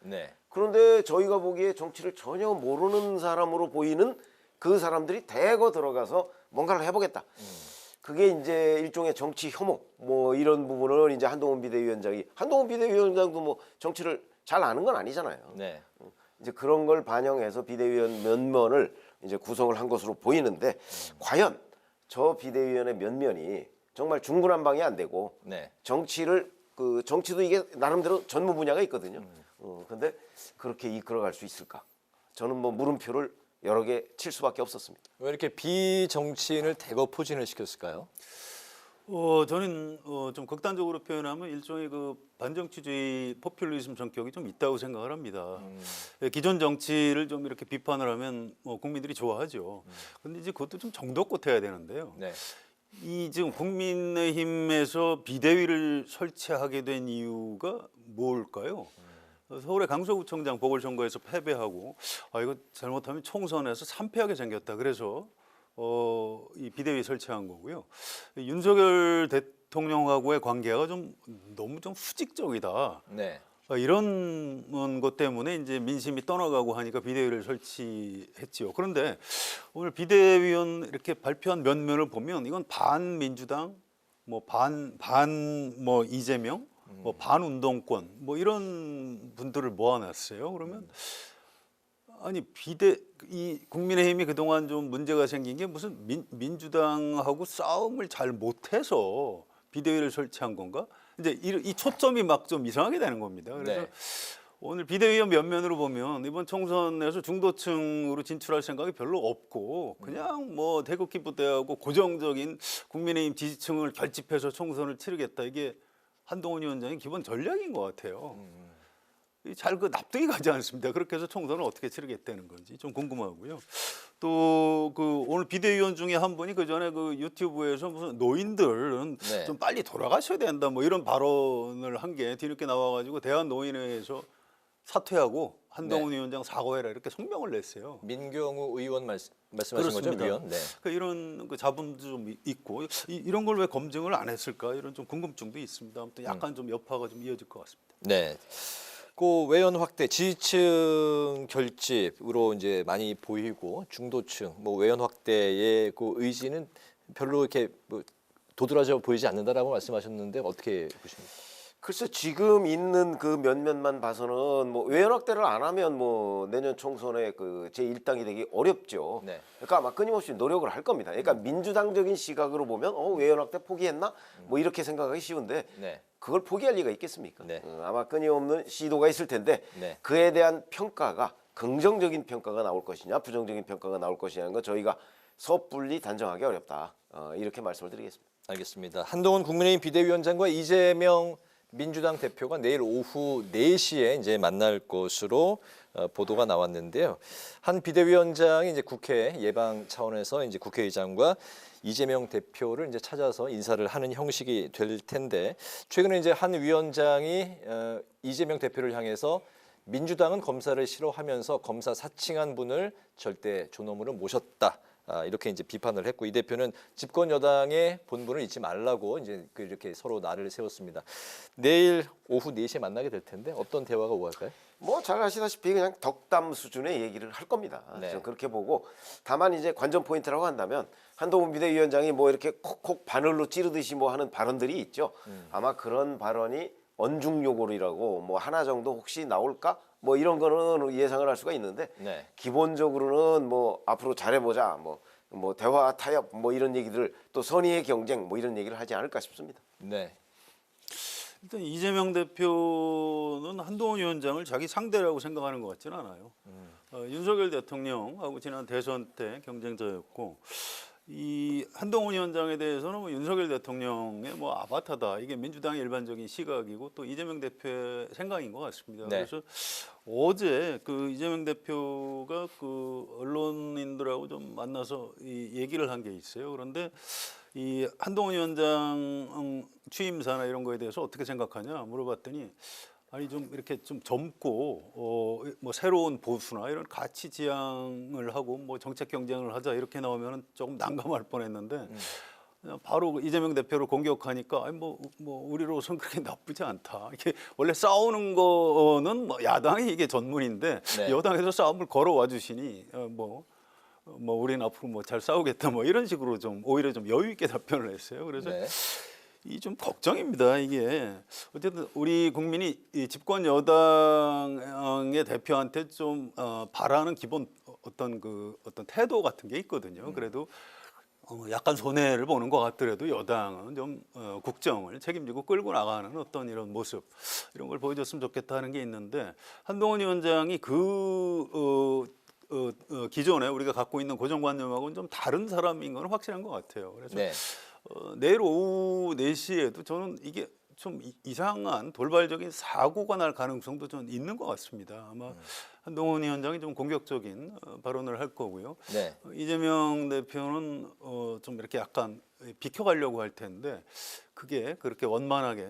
그런데 저희가 보기에 정치를 전혀 모르는 사람으로 보이는 그 사람들이 대거 들어가서 뭔가를 해보겠다. 그게 이제 일종의 정치 혐오 뭐 이런 부분을 이제 한동훈 비대위원장도 뭐 정치를 잘 아는 건 아니잖아요. 이제 그런 걸 반영해서 비대위원 면면을 이제 구성을 한 것으로 보이는데 과연 저 비대위원의 면면이 정말 중구난방이 안 되고 정치도 이게 나름대로 전문 분야가 있거든요. 근데 그렇게 이끌어갈 수 있을까? 저는 뭐 물음표를 여러 개 칠 수밖에 없었습니다. 왜 이렇게 비정치인을 대거 포진을 시켰을까요? 저는 좀 극단적으로 표현하면 일종의 그 반정치주의 포퓰리즘 성격이 좀 있다고 생각을 합니다. 기존 정치를 좀 이렇게 비판을 하면 국민들이 좋아하죠. 근데 이제 그것도 좀 정도껏 해야 되는데요. 네. 이 지금 국민의힘에서 비대위를 설치하게 된 이유가 뭘까요? 서울의 강서구청장 보궐선거에서 패배하고 이거 잘못하면 총선에서 참패하게 생겼다. 그래서 이 비대위 설치한 거고요. 윤석열 대통령하고의 관계가 너무 좀 수직적이다. 네. 이런 것 때문에 이제 민심이 떠나가고 하니까 비대위를 설치했지요. 그런데 오늘 비대위원 이렇게 발표한 면면을 보면 이건 반민주당, 반 이재명, 반운동권 이런 분들을 모아놨어요. 그러면 아니 이 국민의힘이 그동안 좀 문제가 생긴 게 무슨 민주당하고 싸움을 잘 못해서 비대위를 설치한 건가? 이제 이 초점이 막 좀 이상하게 되는 겁니다. 그래서 오늘 비대위원 면면으로 보면 이번 총선에서 중도층으로 진출할 생각이 별로 없고 그냥 태극기 부대하고 고정적인 국민의힘 지지층을 결집해서 총선을 치르겠다. 이게 한동훈 위원장의 기본 전략인 것 같아요. 잘 납득이 가지 않습니다. 그렇게 해서 총선을 어떻게 치르겠다는 건지 좀 궁금하고요. 또 오늘 비대위원 중에 한 분이 그 전에 유튜브에서 무슨 노인들은 좀 빨리 돌아가셔야 된다 이런 발언을 한 게 뒤늦게 나와가지고 대한노인회에서 사퇴하고 한동훈 위원장 사과해라 이렇게 성명을 냈어요. 민경우 의원 말씀하신 거죠, 위원? 네. 그러니까 이런 자본도 좀 있고 이런 걸 왜 검증을 안 했을까 이런 좀 궁금증도 있습니다. 아무튼 약간 좀 여파가 좀 이어질 것 같습니다. 네. 외연 확대, 지지층 결집으로 이제 많이 보이고 중도층, 외연 확대의 의지는 별로 이렇게 도드라져 보이지 않는다라고 말씀하셨는데 어떻게 보십니까? 글쎄 지금 있는 그 면면만 봐서는 외연 확대를 안 하면 내년 총선에 제1당이 되기 어렵죠. 네. 그러니까 아마 끊임없이 노력을 할 겁니다. 그러니까 민주당적인 시각으로 보면 외연 확대 포기했나? 이렇게 생각하기 쉬운데 그걸 포기할 리가 있겠습니까? 아마 끊임없는 시도가 있을 텐데 그에 대한 평가가 긍정적인 평가가 나올 것이냐 부정적인 평가가 나올 것이냐는 거 저희가 섣불리 단정하기 어렵다. 이렇게 말씀을 드리겠습니다. 알겠습니다. 한동훈 국민의힘 비대위원장과 이재명 민주당 대표가 내일 오후 4시에 이제 만날 것으로 보도가 나왔는데요. 한 비대위원장이 이제 국회 예방 차원에서 이제 국회의장과 이재명 대표를 이제 찾아서 인사를 하는 형식이 될 텐데 최근에 이제 한 위원장이 이재명 대표를 향해서 민주당은 검사를 싫어하면서 검사 사칭한 분을 절대 존엄으로 모셨다. 이렇게 이제 비판을 했고 이 대표는 집권 여당의 본분을 잊지 말라고 이제 이렇게 서로 날을 세웠습니다. 내일 오후 4시에 만나게 될 텐데 어떤 대화가 오갈까요? 잘 아시다시피 그냥 덕담 수준의 얘기를 할 겁니다. 저는 그렇게 보고 다만 이제 관전 포인트라고 한다면 한동훈 비대위원장이 이렇게 콕콕 바늘로 찌르듯이 하는 발언들이 있죠. 아마 그런 발언이 언중요골이라고 하나 정도 혹시 나올까? 이런 거는 예상을 할 수가 있는데 기본적으로는 앞으로 잘해보자 대화 타협 이런 얘기들 또 선의의 경쟁 이런 얘기를 하지 않을까 싶습니다. 네. 일단 이재명 대표는 한동훈 위원장을 자기 상대라고 생각하는 것 같지는 않아요. 윤석열 대통령하고 지난 대선 때 경쟁자였고 이 한동훈 위원장에 대해서는 윤석열 대통령의 아바타다. 이게 민주당의 일반적인 시각이고 또 이재명 대표의 생각인 것 같습니다. 그래서 어제 이재명 대표가 언론인들하고 좀 만나서 이 얘기를 한 게 있어요. 그런데 이 한동훈 위원장 취임사나 이런 거에 대해서 어떻게 생각하냐 물어봤더니 아니 좀 이렇게 좀 젊고 새로운 보수나 이런 가치 지향을 하고 정책 경쟁을 하자 이렇게 나오면 조금 난감할 뻔했는데 바로 이재명 대표를 공격하니까 아니 우리로서는 그렇게 나쁘지 않다. 이게 원래 싸우는 거는 야당이 이게 전문인데 여당에서 싸움을 걸어와 주시니 우리는 앞으로 잘 싸우겠다 이런 식으로 좀 오히려 좀 여유 있게 답변을 했어요. 그래서 이 좀 걱정입니다. 이게 어쨌든 우리 국민이 이 집권 여당의 대표한테 좀 바라는 기본 어떤 태도 같은 게 있거든요. 그래도 약간 손해를 보는 것 같더라도 여당은 좀 국정을 책임지고 끌고 나가는 어떤 이런 모습 이런 걸 보여줬으면 좋겠다 하는 게 있는데 한동훈 위원장이 기존에 우리가 갖고 있는 고정관념하고는 좀 다른 사람인 건 확실한 것 같아요. 그래서 내일 오후 4시에도 저는 이게 좀 이상한 돌발적인 사고가 날 가능성도 좀 있는 것 같습니다. 아마 한동훈 위원장이 좀 공격적인 발언을 할 거고요. 네. 이재명 대표는 좀 이렇게 약간 비켜가려고 할 텐데 그게 그렇게 원만하게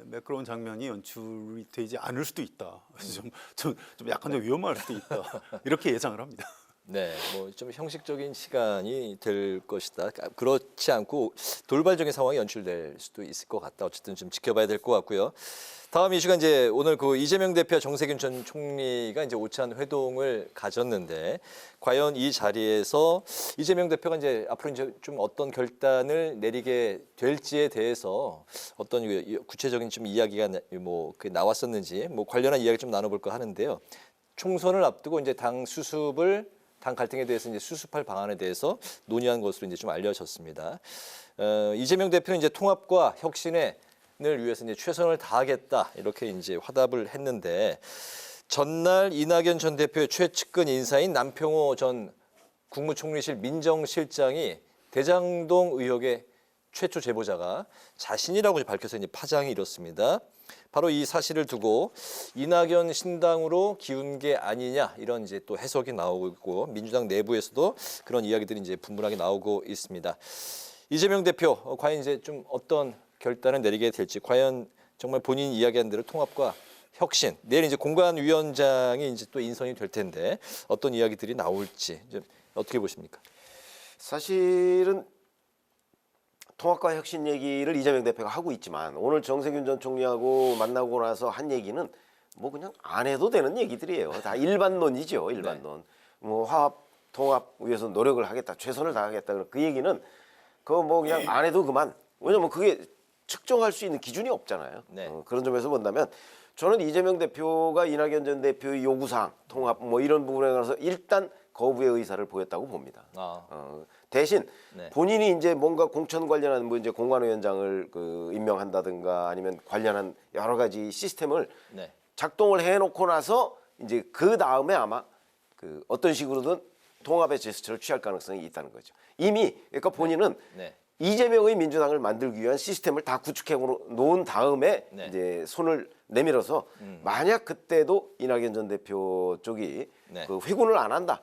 매끄러운 장면이 연출이 되지 않을 수도 있다. 좀 약간 좀 위험할 수도 있다. 이렇게 예상을 합니다. 네, 뭐 좀 형식적인 시간이 될 것이다. 그렇지 않고 돌발적인 상황이 연출될 수도 있을 것 같다. 어쨌든 좀 지켜봐야 될 것 같고요. 다음 이슈가 이제 오늘 그 이재명 대표와 정세균 전 총리가 이제 오찬 회동을 가졌는데 과연 이 자리에서 이재명 대표가 이제 앞으로 이제 좀 어떤 결단을 내리게 될지에 대해서 어떤 구체적인 좀 이야기가 뭐 나왔었는지 뭐 관련한 이야기 좀 나눠볼까 하는데요. 총선을 앞두고 이제 당 갈등에 대해서 이제 수습할 방안에 대해서 논의한 것으로 이제 좀 알려졌습니다. 이재명 대표는 이제 통합과 혁신을 위해서 이제 최선을 다하겠다 이렇게 이제 화답을 했는데 전날 이낙연 전 대표의 최측근 인사인 남평호 전 국무총리실 민정실장이 대장동 의혹의 최초 제보자가 자신이라고 밝혀서 이제 파장이 일었습니다. 바로 이 사실을 두고 이낙연 신당으로 기운 게 아니냐 이런 이제 또 해석이 나오고 있고 민주당 내부에서도 그런 이야기들이 이제 분분하게 나오고 있습니다. 이재명 대표 과연 이제 좀 어떤 결단을 내리게 될지 과연 정말 본인이 이야기한 대로 통합과 혁신 내일 이제 공관위원장이 이제 또 인선이 될 텐데 어떤 이야기들이 나올지 좀 어떻게 보십니까? 사실은 통합과 혁신 얘기를 이재명 대표가 하고 있지만 오늘 정세균 전 총리하고 만나고 나서 한 얘기는 뭐 그냥 안 해도 되는 얘기들이에요. 다 일반론이죠. 일반론. 네. 뭐 화합, 통합 위해서 노력을 하겠다. 최선을 다하겠다. 그 얘기는 그거 뭐 그냥 안 해도 그만. 왜냐면 그게 측정할 수 있는 기준이 없잖아요. 네. 그런 점에서 본다면 저는 이재명 대표가 이낙연 전 대표의 요구사항, 통합 뭐 이런 부분에 관해서 일단 거부의 의사를 보였다고 봅니다. 대신 본인이 이제 뭔가 공천 관련한 뭐 이제 공관위원장을 임명한다든가 아니면 관련한 여러 가지 시스템을 작동을 해놓고 나서 이제 그 다음에 아마 어떤 식으로든 통합의 제스처를 취할 가능성이 있다는 거죠. 이미 그러니까 본인은 이재명의 민주당을 만들기 위한 시스템을 다 구축해 놓은 다음에 이제 손을 내밀어서 만약 그때도 이낙연 전 대표 쪽이 회군을 안 한다.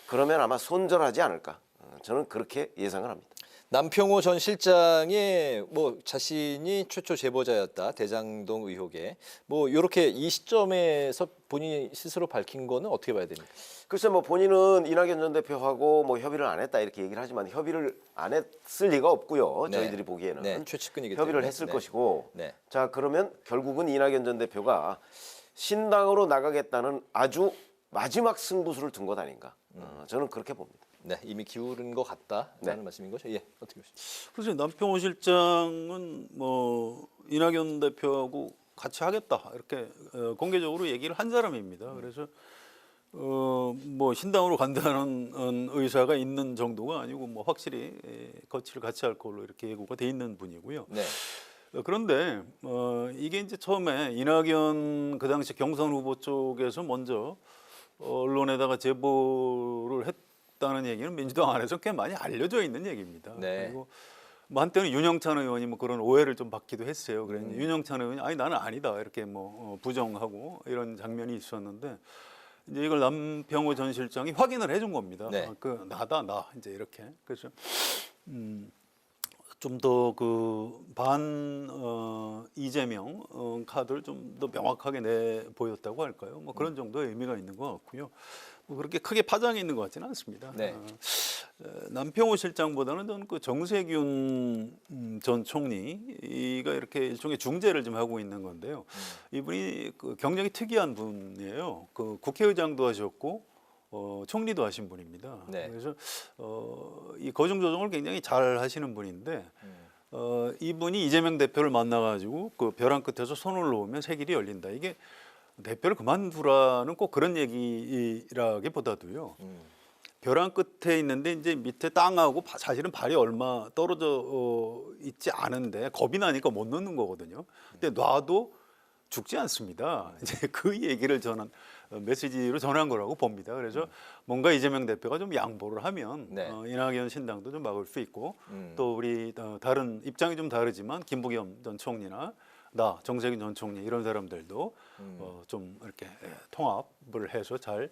그러면 아마 손절하지 않을까. 저는 그렇게 예상을 합니다. 남평호 전 실장이 뭐 자신이 최초 제보자였다. 대장동 의혹에 뭐 이렇게 이 시점에서 본인이 스스로 밝힌 거는 어떻게 봐야 됩니까? 글쎄 뭐 본인은 이낙연 전 대표하고 뭐 협의를 안 했다 이렇게 얘기를 하지만 협의를 안 했을 리가 없고요. 저희들이 보기에는 최측근이기 협의를 때문에. 했을 것이고 자 그러면 결국은 이낙연 전 대표가 신당으로 나가겠다는 아주 마지막 승부수를 둔 것 아닌가. 저는 그렇게 봅니다. 네, 이미 기울은 것 같다라는 말씀인 거죠. 예, 어떻게 보십니까? 글쎄 남평호 실장은 뭐 이낙연 대표하고 같이 하겠다 이렇게 공개적으로 얘기를 한 사람입니다. 그래서 뭐 신당으로 간다는 의사가 있는 정도가 아니고 뭐 확실히 거치를 같이 할 걸로 이렇게 예고가 돼 있는 분이고요. 그런데 이게 이제 처음에 이낙연 그 당시 경선 후보 쪽에서 먼저 언론에다가 제보를 했다는 얘기는 민주당 안에서 꽤 많이 알려져 있는 얘기입니다. 그리고 뭐 한때는 윤영찬 의원이 뭐 그런 오해를 좀 받기도 했어요. 그랬는데 윤영찬 의원이 아니 나는 아니다 이렇게 뭐 부정하고 이런 장면이 있었는데 이제 이걸 남평호 전 실장이 확인을 해준 겁니다. 그 나다 나 이제 이렇게 그래서 좀 더 그 이재명 카드를 좀 더 명확하게 내 보였다고 할까요? 뭐 그런 정도의 의미가 있는 것 같고요. 뭐 그렇게 크게 파장이 있는 것 같지는 않습니다. 남평호 실장보다는 저는 그 정세균 전 총리가 이렇게 일종의 중재를 좀 하고 있는 건데요. 이분이 그 경력이 특이한 분이에요. 그 국회의장도 하셨고 총리도 하신 분입니다. 그래서 이 거중 조정을 굉장히 잘 하시는 분인데 이분이 이재명 대표를 만나가지고 그 벼랑 끝에서 손을 놓으면 새 길이 열린다. 이게 대표를 그만두라는 꼭 그런 얘기라기보다도요. 벼랑 끝에 있는데 이제 밑에 땅하고 사실은 발이 얼마 떨어져 있지 않은데 겁이 나니까 못 넣는 거거든요. 근데 놔도 죽지 않습니다. 이제 그 얘기를 저는 메시지로 전한 거라고 봅니다. 그래서 뭔가 이재명 대표가 좀 양보를 하면 이낙연 신당도 좀 막을 수 있고 또 우리 다른 입장이 좀 다르지만 김부겸 전 총리나 나 정세균 전 총리 이런 사람들도 좀 이렇게 통합을 해서 잘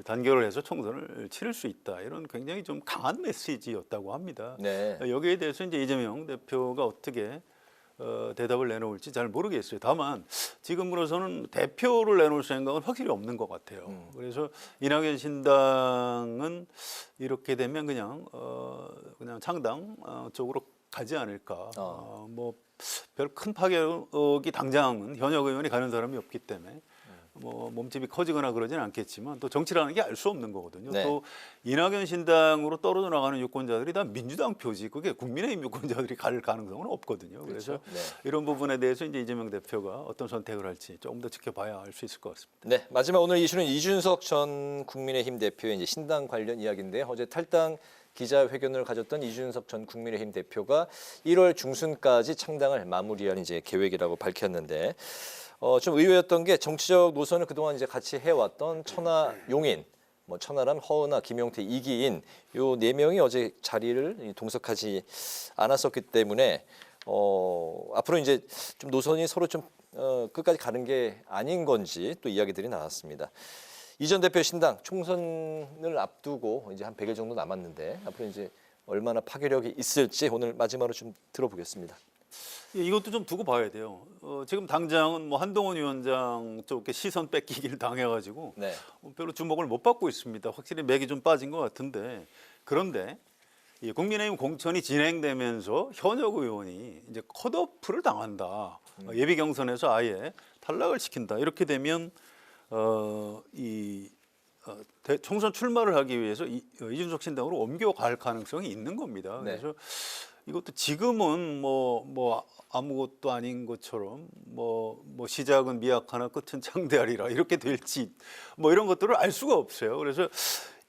단결을 해서 총선을 치를 수 있다. 이런 굉장히 좀 강한 메시지였다고 합니다. 여기에 대해서 이제 이재명 대표가 어떻게 대답을 내놓을지 잘 모르겠어요. 다만 지금으로서는 대표를 내놓을 생각은 확실히 없는 것 같아요. 그래서 이낙연 신당은 이렇게 되면 그냥 창당 쪽으로 가지 않을까. 뭐 별 큰 파격이 당장은 현역 의원이 가는 사람이 없기 때문에 뭐 몸집이 커지거나 그러지는 않겠지만 또 정치라는 게 알 수 없는 거거든요. 또 이낙연 신당으로 떨어져 나가는 유권자들이 다 민주당 표지, 그게 국민의힘 유권자들이 갈 가능성은 없거든요. 그래서 이런 부분에 대해서 이제 이재명 대표가 어떤 선택을 할지 조금 더 지켜봐야 알 수 있을 것 같습니다. 네, 마지막 오늘 이슈는 이준석 전 국민의힘 대표의 이제 신당 관련 이야기인데요. 어제 탈당 기자회견을 가졌던 이준석 전 국민의힘 대표가 1월 중순까지 창당을 마무리할 이제 계획이라고 밝혔는데. 좀 의외였던 게 정치적 노선을 그동안 이제 같이 해왔던 천하 용인, 뭐 천하람, 허은하, 김용태, 이기인 요 4명이 어제 자리를 동석하지 않았었기 때문에 앞으로 이제 좀 노선이 서로 좀 끝까지 가는 게 아닌 건지 또 이야기들이 나왔습니다. 이 전 대표 신당 총선을 앞두고 이제 한 100일 정도 남았는데 앞으로 이제 얼마나 파괴력이 있을지 오늘 마지막으로 좀 들어보겠습니다. 이것도 좀 두고 봐야 돼요. 지금 당장은 뭐 한동훈 위원장 쪽에 시선 뺏기기를 당해가지고 별로 주목을 못 받고 있습니다. 확실히 맥이 좀 빠진 것 같은데 그런데 이 국민의힘 공천이 진행되면서 현역 의원이 이제 컷오프를 당한다. 예비 경선에서 아예 탈락을 시킨다. 이렇게 되면 총선 출마를 하기 위해서 이준석 신당으로 옮겨갈 가능성이 있는 겁니다. 그래서 이것도 지금은 뭐 아무것도 아닌 것처럼 뭐 시작은 미약하나 끝은 창대하리라 이렇게 될지 뭐 이런 것들을 알 수가 없어요. 그래서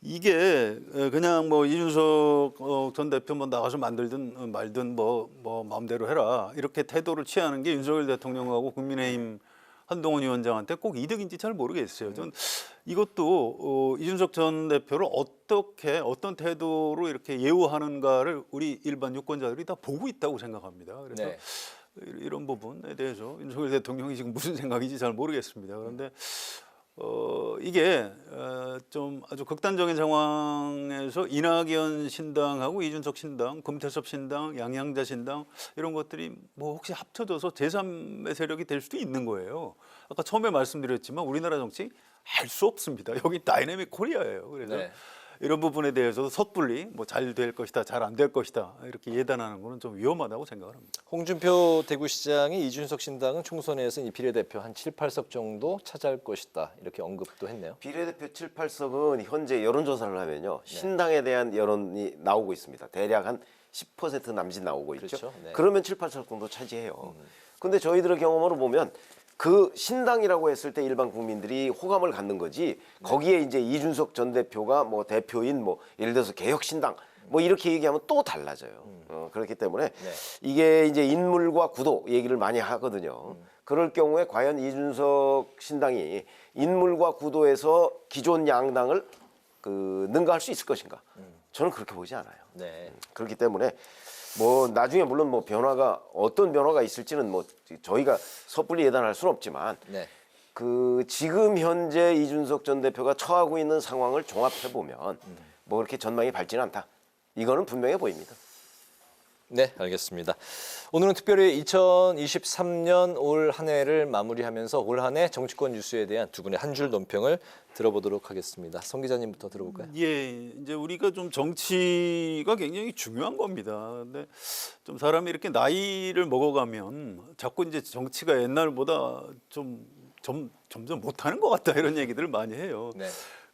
이게 그냥 뭐 이준석 전 대표 뭐 나가서 만들든 말든 뭐 마음대로 해라 이렇게 태도를 취하는 게 윤석열 대통령하고 국민의힘 한동훈 위원장한테 꼭 이득인지 잘 모르겠어요. 전 이것도 이준석 전 대표를 어떻게 어떤 태도로 이렇게 예우하는가를 우리 일반 유권자들이 다 보고 있다고 생각합니다. 그래서 이런 부분에 대해서 윤석열 대통령이 지금 무슨 생각인지 잘 모르겠습니다. 그런데 이게 좀 아주 극단적인 상황에서 이낙연 신당하고 이준석 신당, 금태섭 신당, 양양자 신당 이런 것들이 뭐 혹시 합쳐져서 제3의 세력이 될 수도 있는 거예요. 아까 처음에 말씀드렸지만 우리나라 정치 알 수 없습니다. 여기 다이내믹 코리아예요. 그래서 이런 부분에 대해서도 섣불리 뭐 잘 될 것이다, 잘 안 될 것이다 이렇게 예단하는 것은 좀 위험하다고 생각을 합니다. 홍준표 대구시장이 이준석 신당은 총선에서 이 비례대표 한 7, 8석 정도 차지할 것이다 이렇게 언급도 했네요. 비례대표 7, 8석은 현재 여론조사를 하면요. 신당에 대한 여론이 나오고 있습니다. 대략 한 10% 남짓 나오고 있죠. 그렇죠. 그러면 7, 8석 정도 차지해요. 근데 저희들의 경험으로 보면 그 신당이라고 했을 때 일반 국민들이 호감을 갖는 거지 거기에 이제 이준석 전 대표가 뭐 대표인 뭐 예를 들어서 개혁신당 뭐 이렇게 얘기하면 또 달라져요. 그렇기 때문에 이게 이제 인물과 구도 얘기를 많이 하거든요. 그럴 경우에 과연 이준석 신당이 인물과 구도에서 기존 양당을 능가할 수 있을 것인가? 저는 그렇게 보지 않아요. 그렇기 때문에 뭐 나중에 물론 뭐 변화가 어떤 변화가 있을지는 뭐 저희가 섣불리 예단할 수는 없지만 그 지금 현재 이준석 전 대표가 처하고 있는 상황을 종합해 보면 뭐 그렇게 전망이 밝지는 않다. 이거는 분명해 보입니다. 네, 알겠습니다. 오늘은 특별히 2023년 올 한 해를 마무리하면서 올 한 해 정치권 뉴스에 대한 두 분의 한 줄 논평을 들어보도록 하겠습니다. 성 기자님부터 들어볼까요? 예, 이제 우리가 좀 정치가 굉장히 중요한 겁니다. 근데 좀 사람이 이렇게 나이를 먹어가면 자꾸 이제 정치가 옛날보다 점점 못하는 것 같다 이런 얘기들을 많이 해요.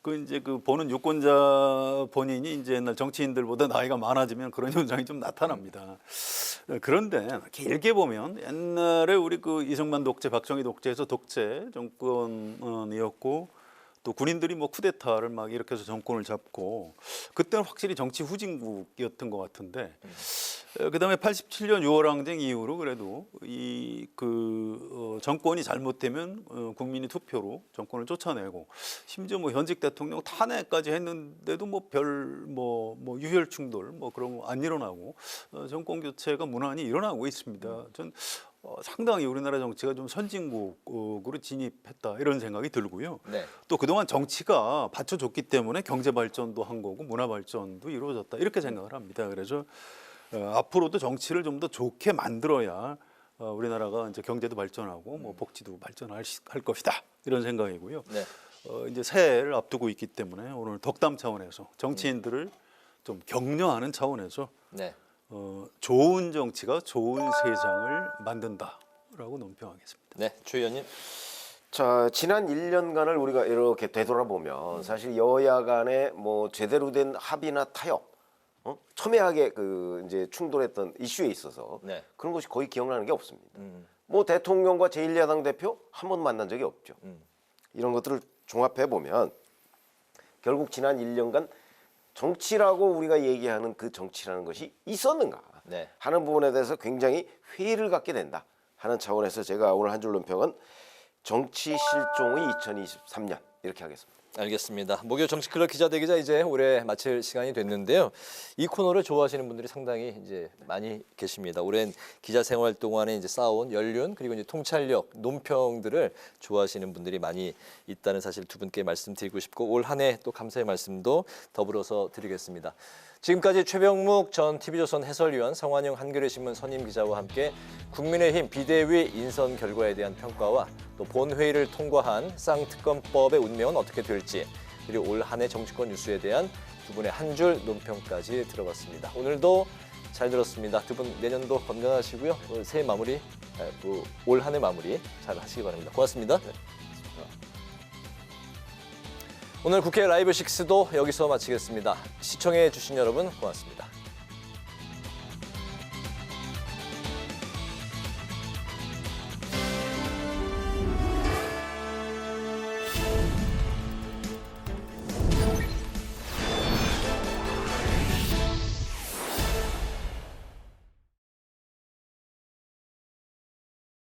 그 이제 그 보는 유권자 본인이 이제 옛날 정치인들보다 나이가 많아지면 그런 현상이 좀 나타납니다. 그런데 길게 보면 옛날에 우리 그 이승만 독재, 박정희 독재에서 독재 정권이었고 또 군인들이 뭐 쿠데타를 막 일으켜서 정권을 잡고 그때는 확실히 정치 후진국이었던 것 같은데 그다음에 87년 6월 항쟁 이후로 그래도 정권이 잘못되면 국민이 투표로 정권을 쫓아내고 심지어 뭐 현직 대통령 탄핵까지 했는데도 뭐 유혈 충돌 뭐 그런 거 안 일어나고 정권 교체가 무난히 일어나고 있습니다. 전 상당히 우리나라 정치가 좀 선진국으로 진입했다 이런 생각이 들고요. 네. 또 그동안 정치가 받쳐줬기 때문에 경제 발전도 한 거고 문화 발전도 이루어졌다 이렇게 생각을 합니다. 그래서 앞으로도 정치를 좀 더 좋게 만들어야 우리나라가 이제 경제도 발전하고 뭐 복지도 발전할 것이다 이런 생각이고요. 네. 이제 새해를 앞두고 있기 때문에 오늘 덕담 차원에서 정치인들을 좀 격려하는 차원에서 네. 좋은 정치가 좋은 세상을 만든다라고 논평하겠습니다. 네, 최 의원님. 자, 지난 1년간을 우리가 이렇게 되돌아보면 사실 여야 간에 뭐 제대로 된 합의나 타협, 첨예하게 이제 충돌했던 이슈에 있어서 네. 그런 것이 거의 기억나는 게 없습니다. 뭐 대통령과 제1야당 대표 한 번 만난 적이 없죠. 이런 것들을 종합해 보면 결국 지난 1년간 정치라고 우리가 얘기하는 그 정치라는 것이 있었는가 네. 하는 부분에 대해서 굉장히 회의를 갖게 된다 하는 차원에서 제가 오늘 한 줄 논평은 정치 실종의 2023년 이렇게 하겠습니다. 알겠습니다. 목요 정치클럽 기자 대기자 이제 올해 마칠 시간이 됐는데요. 이 코너를 좋아하시는 분들이 상당히 이제 많이 계십니다. 오랜 기자 생활 동안에 이제 쌓아온 연륜 그리고 이제 통찰력, 논평들을 좋아하시는 분들이 많이 있다는 사실 두 분께 말씀드리고 싶고 올 한 해 또 감사의 말씀도 더불어서 드리겠습니다. 지금까지 최병묵 전 TV조선 해설위원, 성환영 한겨레 신문 선임 기자와 함께 국민의힘 비대위 인선 결과에 대한 평가와 또 본회의를 통과한 쌍특검법의 운명은 어떻게 될지 그리고 올 한 해 정치권 뉴스에 대한 두 분의 한 줄 논평까지 들어봤습니다. 오늘도 잘 들었습니다. 두 분 내년도 건강하시고요. 오늘 새해 마무리, 올 한 해 마무리 잘 하시기 바랍니다. 고맙습니다. 오늘 국회 라이브 6도 여기서 마치겠습니다. 시청해 주신 여러분 고맙습니다.